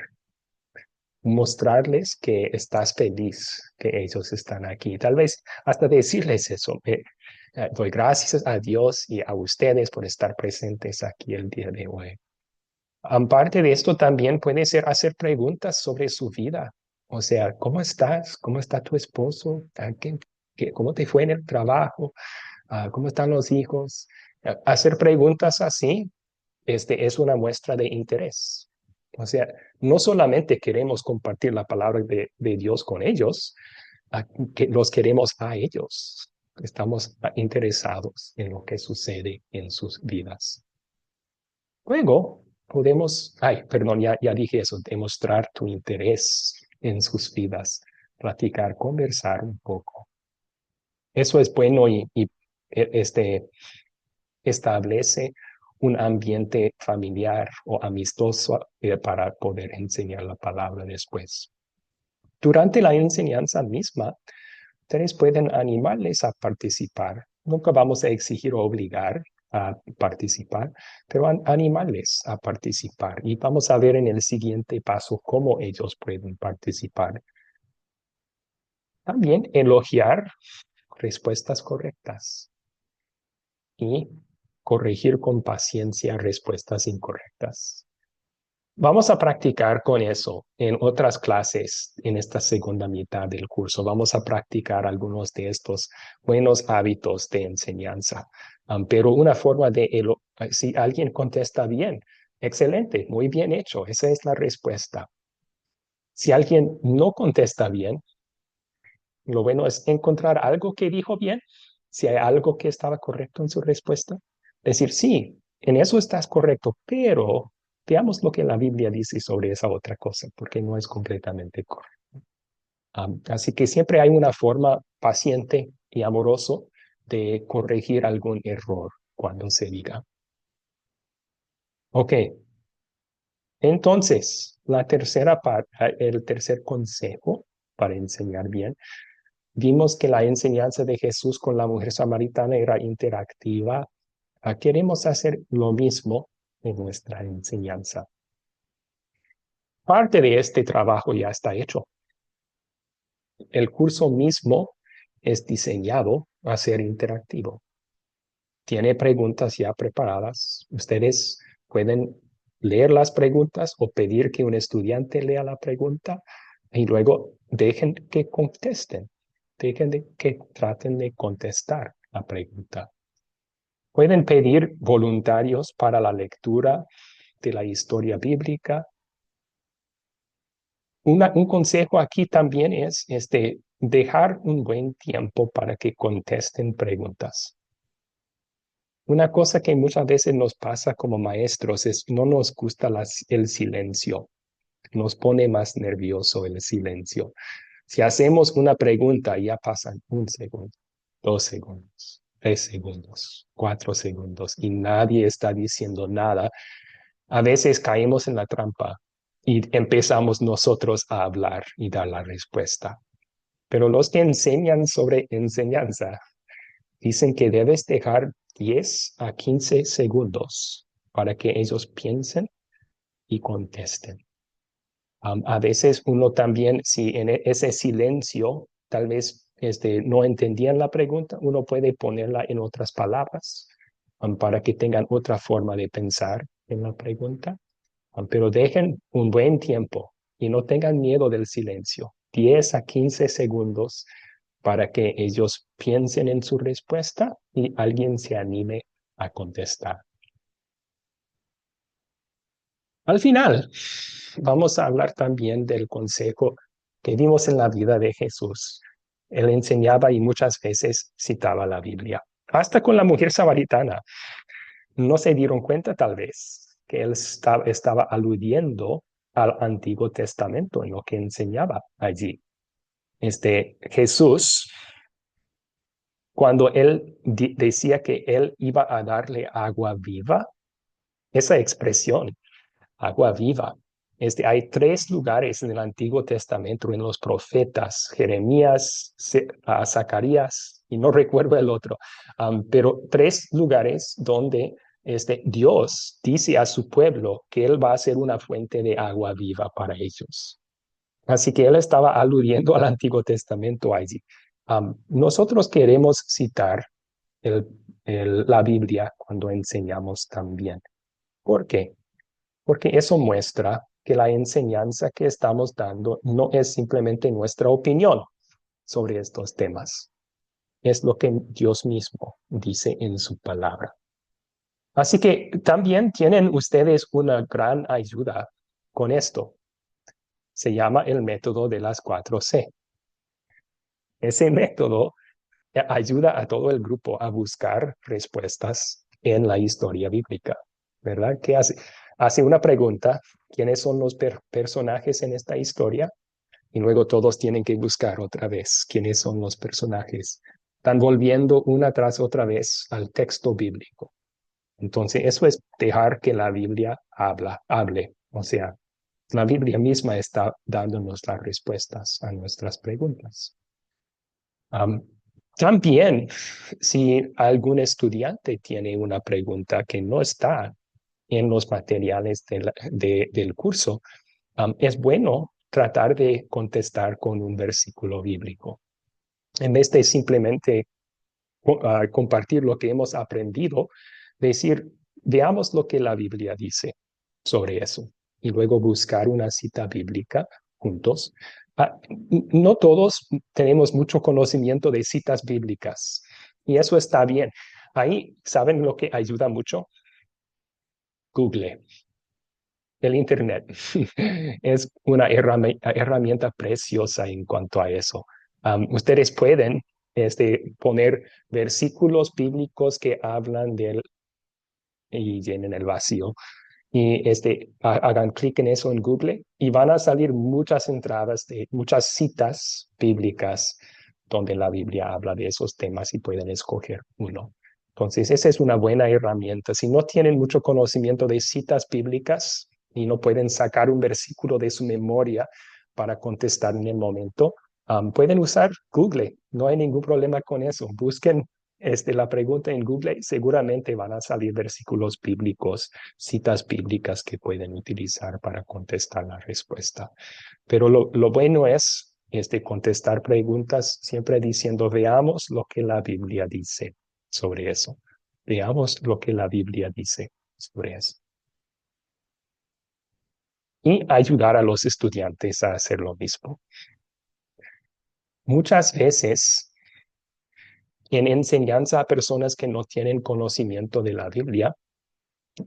mostrarles que estás feliz que ellos están aquí. Tal vez hasta decirles eso. Doy gracias a Dios y a ustedes por estar presentes aquí el día de hoy. Aparte de esto, también puede ser hacer preguntas sobre su vida. O sea, ¿cómo estás? ¿Cómo está tu esposo? ¿Cómo te fue en el trabajo? ¿Cómo están los hijos? Hacer preguntas así, es una muestra de interés. O sea, no solamente queremos compartir la palabra de Dios con ellos, que los queremos a ellos. Estamos interesados en lo que sucede en sus vidas. Luego podemos, perdón, ya dije eso, demostrar tu interés en sus vidas, platicar, conversar un poco. Eso es bueno y establece un ambiente familiar o amistoso para poder enseñar la palabra después. Durante la enseñanza misma, ustedes pueden animarles a participar. Nunca vamos a exigir o obligar a participar, pero animarles a participar. Y vamos a ver en el siguiente paso cómo ellos pueden participar. También elogiar respuestas correctas y corregir con paciencia respuestas incorrectas. Vamos a practicar con eso en otras clases en esta segunda mitad del curso. Vamos a practicar algunos de estos buenos hábitos de enseñanza. Pero una forma si alguien contesta bien, excelente, muy bien hecho, esa es la respuesta. Si alguien no contesta bien, lo bueno es encontrar algo que dijo bien, si hay algo que estaba correcto en su respuesta. Decir, sí, en eso estás correcto, pero veamos lo que la Biblia dice sobre esa otra cosa, porque no es completamente correcto. Así que siempre hay una forma paciente y amoroso de corregir algún error cuando se diga. Ok, entonces, la tercera parte, el tercer consejo para enseñar bien. Vimos que la enseñanza de Jesús con la mujer samaritana era interactiva. Queremos hacer lo mismo en nuestra enseñanza. Parte de este trabajo ya está hecho. El curso mismo es diseñado a ser interactivo. Tiene preguntas ya preparadas. Ustedes pueden leer las preguntas o pedir que un estudiante lea la pregunta y luego dejen que contesten. Dejen que traten de contestar la pregunta. Pueden pedir voluntarios para la lectura de la historia bíblica. Un consejo aquí también es dejar un buen tiempo para que contesten preguntas. Una cosa que muchas veces nos pasa como maestros es no nos gusta el silencio. Nos pone más nervioso el silencio. Si hacemos una pregunta, ya pasan 1 segundo, 2 segundos, 3 segundos, 4 segundos y nadie está diciendo nada. A veces caemos en la trampa y empezamos nosotros a hablar y dar la respuesta. Pero los que enseñan sobre enseñanza dicen que debes dejar 10 a 15 segundos para que ellos piensen y contesten. A veces uno también, si en ese silencio tal vez no entendían la pregunta, uno puede ponerla en otras palabras para que tengan otra forma de pensar en la pregunta. Pero dejen un buen tiempo y no tengan miedo del silencio. 10 a 15 segundos para que ellos piensen en su respuesta y alguien se anime a contestar. Al final, vamos a hablar también del consejo que vimos en la vida de Jesús. Él enseñaba y muchas veces citaba la Biblia. Hasta con la mujer samaritana. No se dieron cuenta tal vez que él estaba aludiendo al Antiguo Testamento en lo que enseñaba allí. Jesús, cuando él decía que él iba a darle agua viva, esa expresión, agua viva, hay tres lugares en el Antiguo Testamento, en los profetas, Jeremías, Zacarías, y no recuerdo el otro, pero tres lugares donde Dios dice a su pueblo que Él va a ser una fuente de agua viva para ellos. Así que Él estaba aludiendo al Antiguo Testamento allí. Nosotros queremos citar el, la Biblia cuando enseñamos también. ¿Por qué? Porque eso muestra que la enseñanza que estamos dando no es simplemente nuestra opinión sobre estos temas, es lo que Dios mismo dice en su palabra. Así que también tienen ustedes una gran ayuda con esto. Se llama el método de las 4C. Ese método ayuda a todo el grupo a buscar respuestas en la historia bíblica, ¿verdad? ¿Qué hace? Hace una pregunta, ¿quiénes son los personajes en esta historia? Y luego todos tienen que buscar otra vez quiénes son los personajes. Están volviendo una tras otra vez al texto bíblico. Entonces, eso es dejar que la Biblia hable. O sea, la Biblia misma está dándonos las respuestas a nuestras preguntas. Um, También, si algún estudiante tiene una pregunta que no está en los materiales del curso, es bueno tratar de contestar con un versículo bíblico. En vez de simplemente compartir lo que hemos aprendido, decir, veamos lo que la Biblia dice sobre eso y luego buscar una cita bíblica juntos. No todos tenemos mucho conocimiento de citas bíblicas y eso está bien. Ahí, ¿saben lo que ayuda mucho? Google. El Internet es una herramienta preciosa en cuanto a eso. Ustedes pueden poner versículos bíblicos que hablan del y llenen el vacío. Y hagan clic en eso en Google y van a salir muchas entradas de muchas citas bíblicas donde la Biblia habla de esos temas y pueden escoger uno. Entonces, esa es una buena herramienta. Si no tienen mucho conocimiento de citas bíblicas y no pueden sacar un versículo de su memoria para contestar en el momento, pueden usar Google. No hay ningún problema con eso. Busquen la pregunta en Google, seguramente van a salir versículos bíblicos, citas bíblicas que pueden utilizar para contestar la respuesta. Pero lo bueno es contestar preguntas siempre diciendo, veamos lo que la Biblia dice sobre eso. Veamos lo que la Biblia dice sobre eso. Y ayudar a los estudiantes a hacer lo mismo. Muchas veces, en enseñanza a personas que no tienen conocimiento de la Biblia,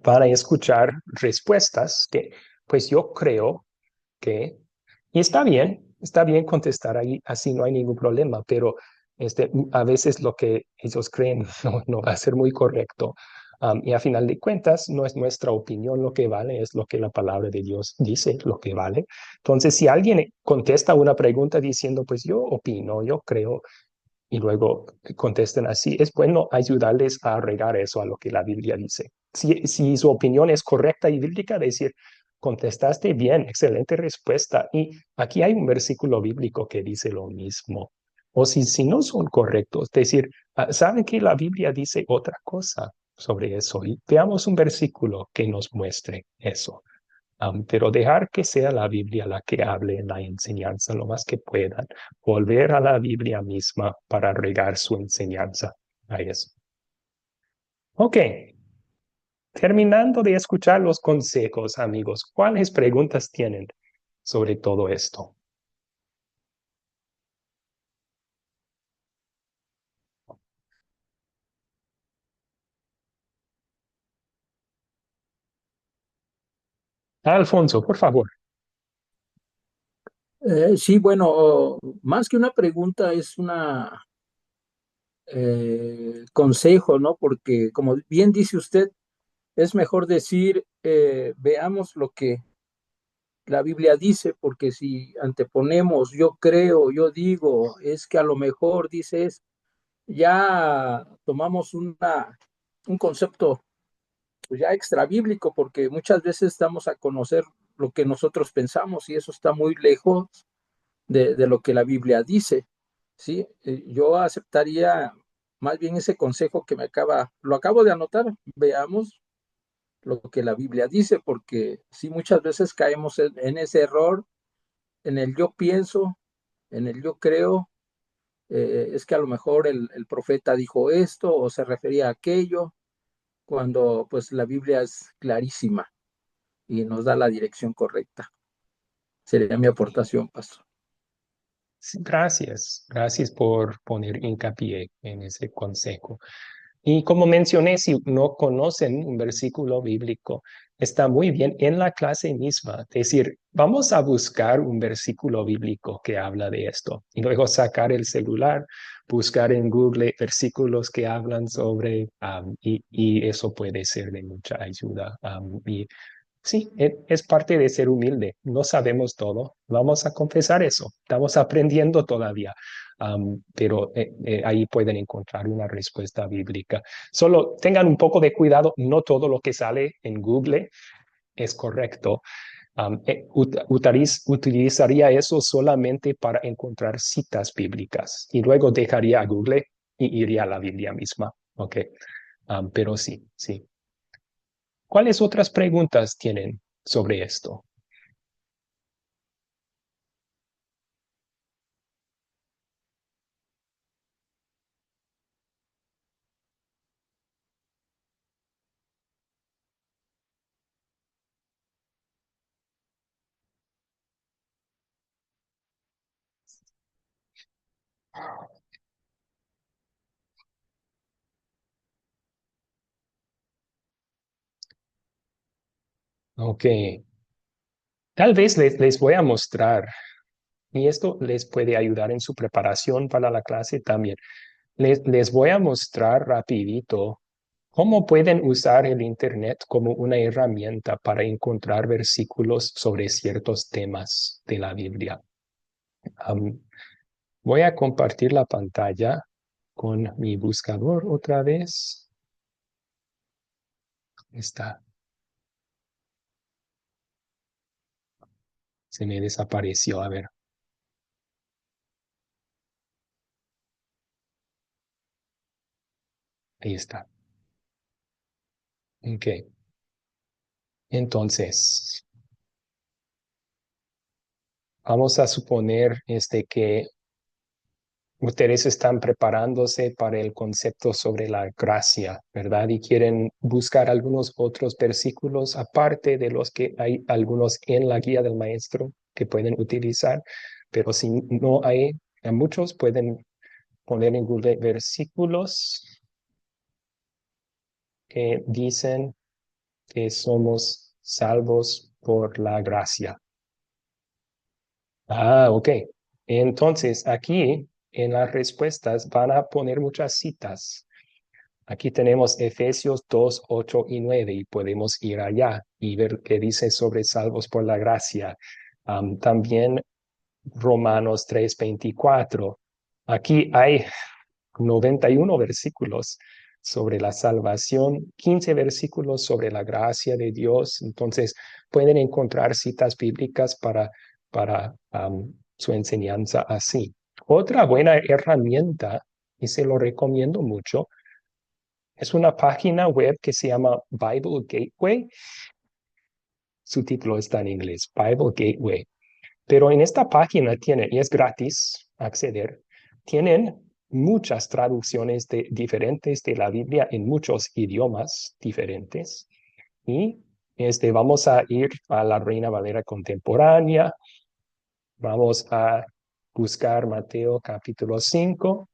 para escuchar respuestas que, pues yo creo que, y está bien contestar ahí, así no hay ningún problema, pero a veces lo que ellos creen no va a ser muy correcto. Y a final de cuentas, no es nuestra opinión lo que vale, es lo que la palabra de Dios dice, lo que vale. Entonces, si alguien contesta una pregunta diciendo, pues yo opino, yo creo, y luego contesten así, es bueno ayudarles a arreglar eso a lo que la Biblia dice. Si su opinión es correcta y bíblica, decir, contestaste bien, excelente respuesta. Y aquí hay un versículo bíblico que dice lo mismo. O si no son correctos, decir, ¿saben que la Biblia dice otra cosa sobre eso? Y veamos un versículo que nos muestre eso. Pero dejar que sea la Biblia la que hable en la enseñanza lo más que puedan. Volver a la Biblia misma para regar su enseñanza a eso. Ok, terminando de escuchar los consejos, amigos, ¿cuáles preguntas tienen sobre todo esto? Alfonso, por favor. Sí, bueno, más que una pregunta es una consejo, ¿no? Porque como bien dice usted, es mejor decir, veamos lo que la Biblia dice, porque si anteponemos, yo creo, yo digo, es que a lo mejor dices, ya tomamos un concepto pues ya extra bíblico, porque muchas veces damos a conocer lo que nosotros pensamos y eso está muy lejos de lo que la Biblia dice, ¿sí? Yo aceptaría más bien ese consejo que lo acabo de anotar, veamos lo que la Biblia dice, porque sí muchas veces caemos en ese error, en el yo pienso, en el yo creo, es que a lo mejor el profeta dijo esto o se refería a aquello, cuando pues la Biblia es clarísima y nos da la dirección correcta. Sería mi aportación, pastor. Sí, gracias, gracias por poner hincapié en ese consejo. Y como mencioné, si no conocen un versículo bíblico, está muy bien en la clase misma. Es decir, vamos a buscar un versículo bíblico que habla de esto y luego sacar el celular, buscar en Google versículos que hablan sobre, y eso puede ser de mucha ayuda. Y sí, es parte de ser humilde. No sabemos todo. Vamos a confesar eso. Estamos aprendiendo todavía. Pero ahí pueden encontrar una respuesta bíblica. Solo tengan un poco de cuidado. No todo lo que sale en Google es correcto. Utilizaría eso solamente para encontrar citas bíblicas y luego dejaría a Google y iría a la Biblia misma. Ok. Pero sí, sí. ¿Cuáles otras preguntas tienen sobre esto? Ok, tal vez les voy a mostrar, y esto les puede ayudar en su preparación para la clase también. Les voy a mostrar rapidito cómo pueden usar el Internet como una herramienta para encontrar versículos sobre ciertos temas de la Biblia. Am, Voy a compartir la pantalla con mi buscador otra vez. Está, se me desapareció. A ver, ahí está. Ok, entonces, vamos a suponer que ustedes están preparándose para el concepto sobre la gracia, ¿verdad? Y quieren buscar algunos otros versículos aparte de los que hay algunos en la guía del maestro que pueden utilizar, pero si no hay, a muchos pueden poner en Google versículos que dicen que somos salvos por la gracia. Ok. Entonces, aquí en las respuestas van a poner muchas citas. Aquí tenemos Efesios 2, 8 y 9 y podemos ir allá y ver qué dice sobre salvos por la gracia. También Romanos 3, 24. Aquí hay 91 versículos sobre la salvación, 15 versículos sobre la gracia de Dios. Entonces, pueden encontrar citas bíblicas para su enseñanza así. Otra buena herramienta, y se lo recomiendo mucho, es una página web que se llama Bible Gateway. Su título está en inglés, Bible Gateway. Pero en esta página tienen, y es gratis acceder, tienen muchas traducciones diferentes de la Biblia en muchos idiomas diferentes. Y vamos a ir a la Reina Valera contemporánea. Vamos a buscar Mateo capítulo 5.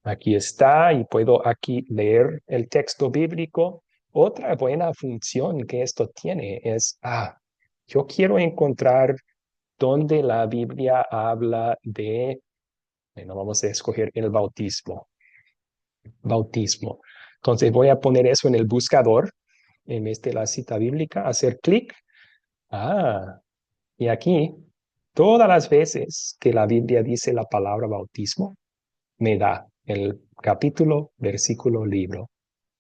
Aquí está y puedo aquí leer el texto bíblico Otra buena función que esto tiene es, yo quiero encontrar dónde la Biblia habla de, bueno, vamos a escoger el bautismo. Bautismo. Entonces voy a poner eso en el buscador, en vez de la cita bíblica, hacer clic. Y aquí, todas las veces que la Biblia dice la palabra bautismo, me da el capítulo, versículo, libro.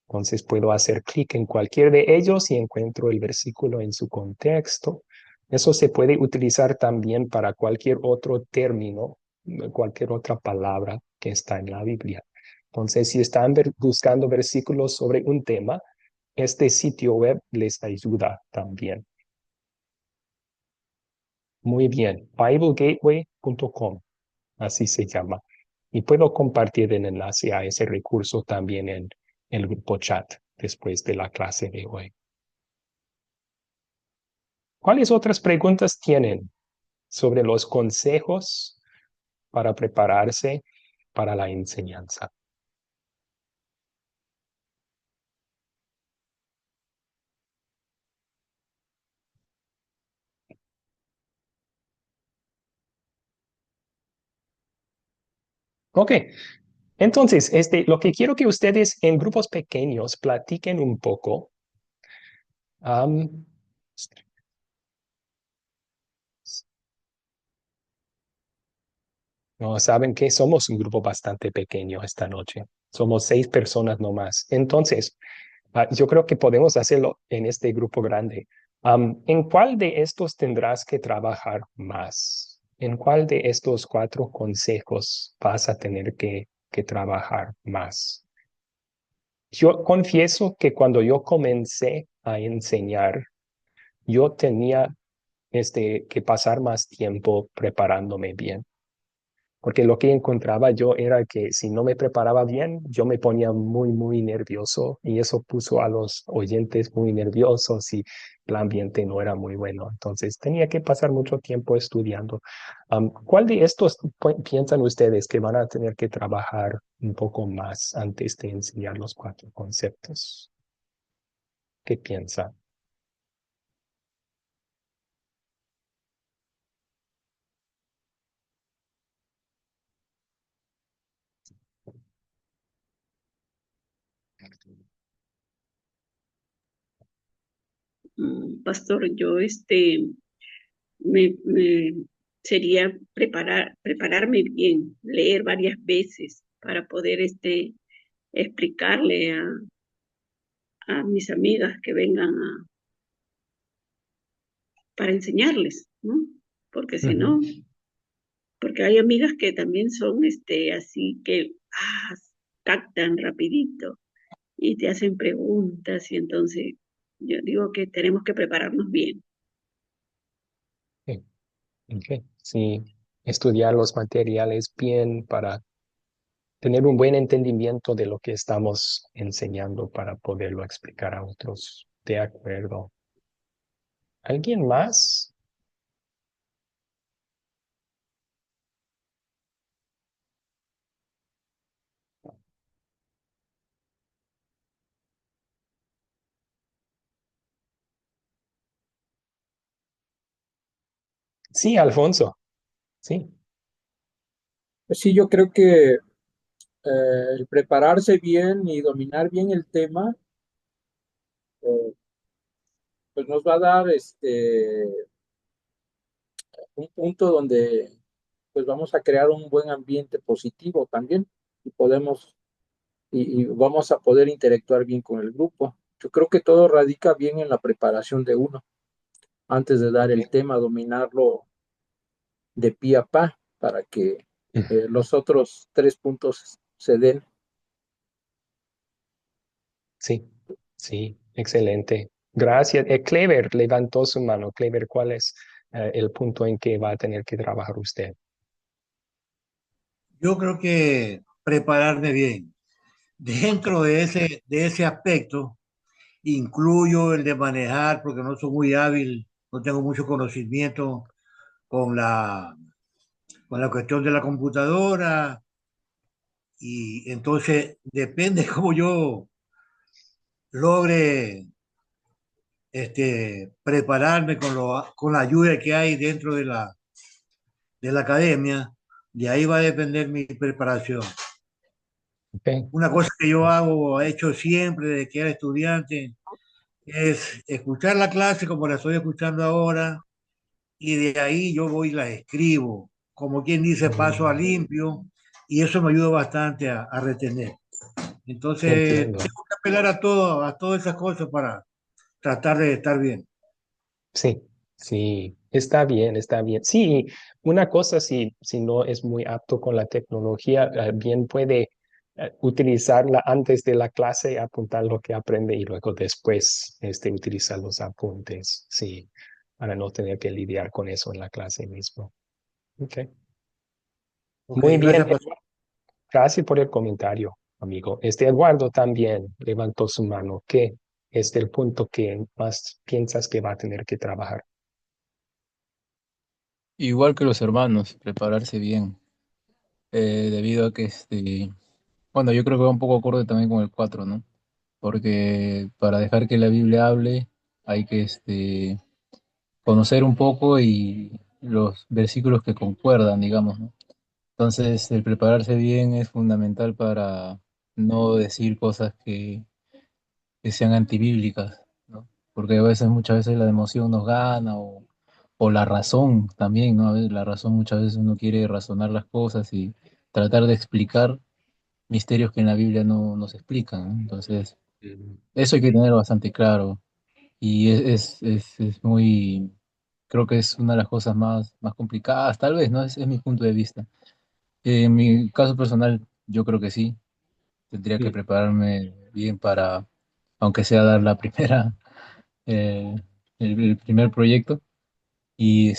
Entonces puedo hacer clic en cualquier de ellos y encuentro el versículo en su contexto. Eso se puede utilizar también para cualquier otro término, cualquier otra palabra que está en la Biblia. Entonces, si están buscando versículos sobre un tema, este sitio web les ayuda también. Muy bien, BibleGateway.com, así se llama. Y puedo compartir el enlace a ese recurso también en el grupo chat después de la clase de hoy. ¿Cuáles otras preguntas tienen sobre los consejos para prepararse para la enseñanza? Ok, entonces, lo que quiero que ustedes en grupos pequeños platiquen un poco. No, saben que somos un grupo bastante pequeño esta noche. Somos 6 personas nomás. Entonces, yo creo que podemos hacerlo en este grupo grande. ¿En cuál de estos tendrás que trabajar más? ¿En cuál de estos 4 consejos vas a tener que trabajar más? Yo confieso que cuando yo comencé a enseñar, yo tenía que pasar más tiempo preparándome bien. Porque lo que encontraba yo era que si no me preparaba bien, yo me ponía muy, muy nervioso y eso puso a los oyentes muy nerviosos y el ambiente no era muy bueno. Entonces tenía que pasar mucho tiempo estudiando. ¿Cuál de estos piensan ustedes que van a tener que trabajar un poco más antes de enseñar los 4 conceptos? ¿Qué piensan? Pastor, yo me sería prepararme bien, leer varias veces para poder explicarle a mis amigas que vengan para enseñarles, ¿no? Porque si no, porque hay amigas que también son así que captan rapidito y te hacen preguntas y entonces yo digo que tenemos que prepararnos bien. Sí, ok. Sí, estudiar los materiales bien para tener un buen entendimiento de lo que estamos enseñando para poderlo explicar a otros. De acuerdo. ¿Alguien más? Sí, Alfonso. Sí. Pues sí, yo creo que el prepararse bien y dominar bien el tema, eh, pues nos va a dar un punto donde pues vamos a crear un buen ambiente positivo también y podemos y vamos a poder interactuar bien con el grupo. Yo creo que todo radica bien en la preparación de uno, antes de dar el tema, dominarlo de pie a pa para que los otros 3 puntos se den. Sí, sí, excelente. Gracias. Clever levantó su mano. Clever, ¿cuál es el punto en que va a tener que trabajar usted? Yo creo que prepararme bien. Dentro de ese aspecto, incluyo el de manejar, porque no soy muy hábil, no tengo mucho conocimiento con con la cuestión de la computadora, y entonces depende cómo yo logre prepararme con la ayuda que hay dentro de la academia, de ahí va a depender mi preparación. Ok. Una cosa que yo hago, he hecho siempre desde que era estudiante, es escuchar la clase como la estoy escuchando ahora y de ahí yo voy y la escribo, como quien dice, paso a Mm, limpio y eso me ayuda bastante a retener. Entonces, entiendo. tengo que apelar a todas esas cosas para tratar de estar bien. Sí, sí, está bien, está bien. Sí, una cosa, si no es muy apto con la tecnología, bien puede utilizarla antes de la clase, apuntar lo que aprende y luego después utilizar los apuntes, sí, para no tener que lidiar con eso en la clase mismo. Ok. Ok, Muy bien, gracias, Pastor. gracias por el comentario, amigo. Eduardo también levantó su mano. ¿Qué es el punto que más piensas que va a tener que trabajar? Igual que los hermanos, prepararse bien, debido a que, bueno, yo creo que va un poco acorde también con el 4, ¿no? Porque para dejar que la Biblia hable hay que, conocer un poco y los versículos que concuerdan, digamos, ¿no? Entonces, el prepararse bien es fundamental para no decir cosas que sean antibíblicas, ¿no? Porque a veces, muchas veces la emoción nos gana o la razón también, ¿no? A veces la razón muchas veces uno quiere razonar las cosas y tratar de explicar misterios que en la Biblia no se explican, ¿no? Entonces, Mm. eso hay que tener bastante claro y es muy, creo que es una de las cosas más complicadas, tal vez, ¿no? Es mi punto de vista. En mi caso personal, yo creo que sí, tendría que Mm. prepararme bien para, aunque sea dar la primera, eh, el primer proyecto. Y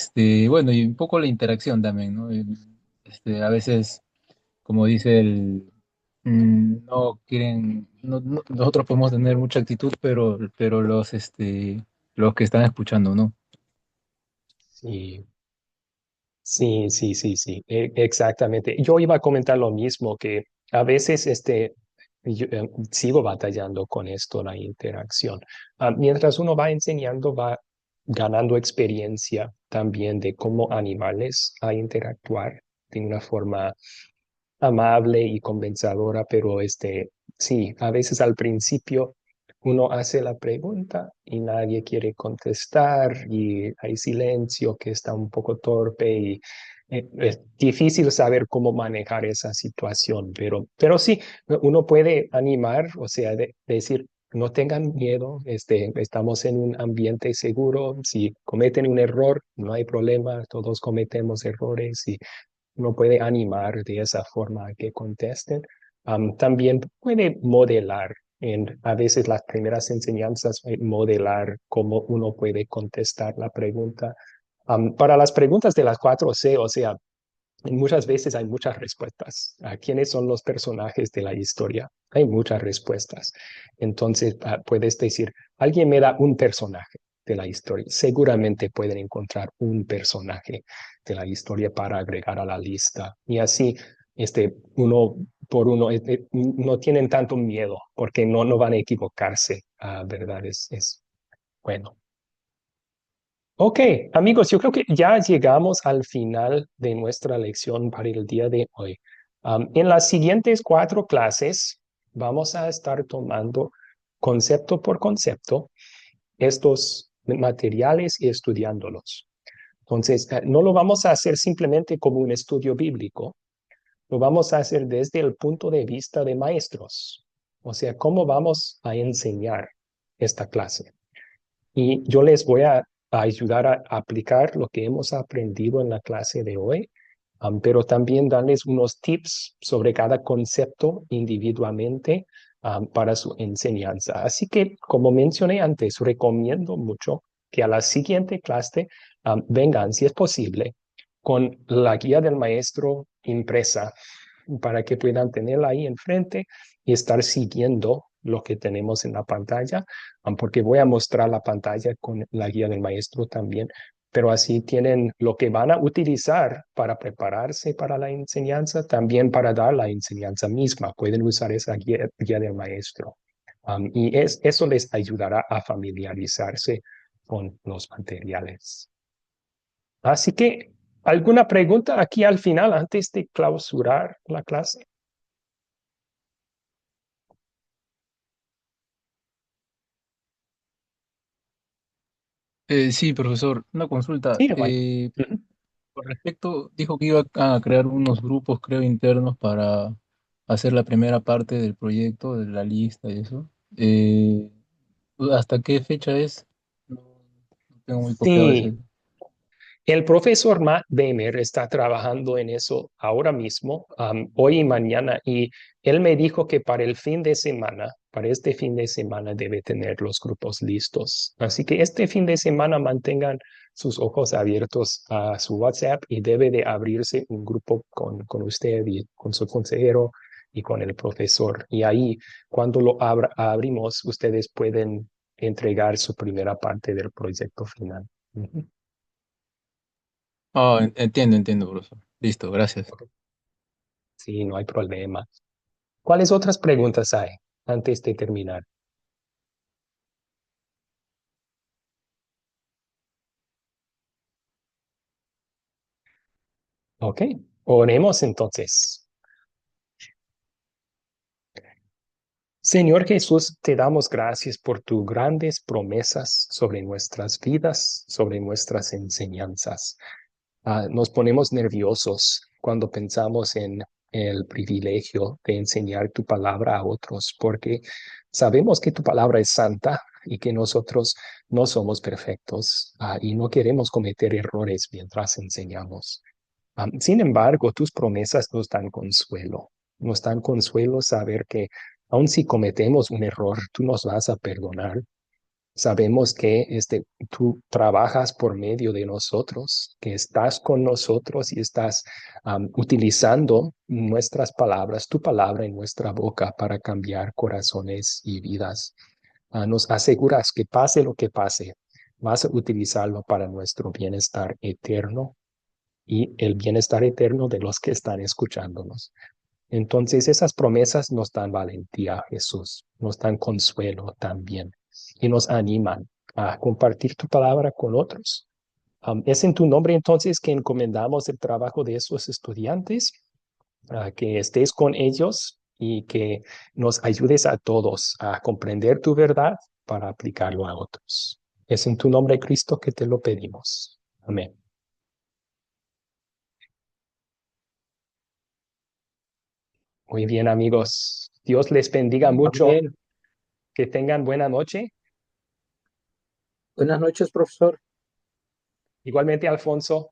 bueno, y un poco la interacción también, ¿no? A veces, como dice no quieren, nosotros podemos tener mucha actitud, pero los que están escuchando, ¿no? Sí, sí, sí, sí, sí, exactamente. Yo iba a comentar lo mismo, que a veces yo, sigo batallando con esto, la interacción. Mientras uno va enseñando, va ganando experiencia también de cómo animales a interactuar de una forma amable y convencedora, pero sí, a veces al principio uno hace la pregunta y nadie quiere contestar y hay silencio que está un poco torpe y es difícil saber cómo manejar esa situación, pero sí, uno puede animar, o sea, decir, no tengan miedo, estamos en un ambiente seguro, si cometen un error, no hay problema, todos cometemos errores y uno puede animar de esa forma a que contesten. También puede modelar a veces las primeras enseñanzas, modelar cómo uno puede contestar la pregunta. Para las preguntas de las 4C, o sea, muchas veces hay muchas respuestas. ¿Quiénes son los personajes de la historia? Hay muchas respuestas. Entonces, puedes decir, alguien me da un personaje de la historia. Seguramente pueden encontrar un personaje de la historia para agregar a la lista. Y así, uno por uno, no tienen tanto miedo porque no van a equivocarse, ¿verdad? Es bueno. Ok, amigos, yo creo que ya llegamos al final de nuestra lección para el día de hoy. En las siguientes 4 clases vamos a estar tomando concepto por concepto estos materiales y estudiándolos. Entonces, no lo vamos a hacer simplemente como un estudio bíblico, lo vamos a hacer desde el punto de vista de maestros. O sea, ¿cómo vamos a enseñar esta clase? Y yo les voy a ayudar a aplicar lo que hemos aprendido en la clase de hoy, pero también darles unos tips sobre cada concepto individualmente, para su enseñanza. Así que, como mencioné antes, recomiendo mucho que a la siguiente clase, vengan, si es posible, con la guía del maestro impresa para que puedan tenerla ahí enfrente y estar siguiendo lo que tenemos en la pantalla, porque voy a mostrar la pantalla con la guía del maestro también, pero así tienen lo que van a utilizar para prepararse para la enseñanza, también para dar la enseñanza misma. Pueden usar esa guía del maestro. Y eso les ayudará a familiarizarse con los materiales. Así que, ¿alguna pregunta aquí al final antes de clausurar la clase? Sí, profesor, una consulta. Sí, Juan. Ujú. Con respecto, dijo que iba a crear unos grupos, creo, internos para hacer la primera parte del proyecto, de la lista y eso. Eh, ¿Hasta qué fecha es? No, no tengo muy copiado Sí, ese. el profesor Matt Damer está trabajando en eso ahora mismo, hoy y mañana, y él me dijo que para el fin de semana, para este fin de semana debe tener los grupos listos. Así que este fin de semana mantengan sus ojos abiertos a su WhatsApp y debe de abrirse un grupo con usted y con su consejero y con el profesor. Y ahí, cuando lo abrimos, ustedes pueden entregar su primera parte del proyecto final. Ujú. Oh, entiendo, profesor. Listo, gracias. Sí, no hay problema. ¿Cuáles otras preguntas hay antes de terminar? Ok, oremos entonces. Señor Jesús, te damos gracias por tus grandes promesas sobre nuestras vidas, sobre nuestras enseñanzas. Nos ponemos nerviosos cuando pensamos en el privilegio de enseñar tu palabra a otros, porque sabemos que tu palabra es santa y que nosotros no somos perfectos, y no queremos cometer errores mientras enseñamos. Sin embargo, tus promesas nos dan consuelo. Nos dan consuelo saber que aun si cometemos un error, tú nos vas a perdonar. Sabemos que tú trabajas por medio de nosotros, que estás con nosotros y estás utilizando nuestras palabras, tu palabra en nuestra boca para cambiar corazones y vidas. Nos aseguras que pase lo que pase, vas a utilizarlo para nuestro bienestar eterno y el bienestar eterno de los que están escuchándonos. Entonces esas promesas nos dan valentía, Jesús, nos dan consuelo también y nos animan a compartir tu palabra con otros. Es en tu nombre entonces que encomendamos el trabajo de esos estudiantes, que estés con ellos y que nos ayudes a todos a comprender tu verdad para aplicarlo a otros. Es en tu nombre, Cristo, que te lo pedimos. Amén. Muy bien, amigos. Dios les bendiga mucho. Amén. Que tengan buena noche. Buenas noches, profesor. Igualmente, Alfonso.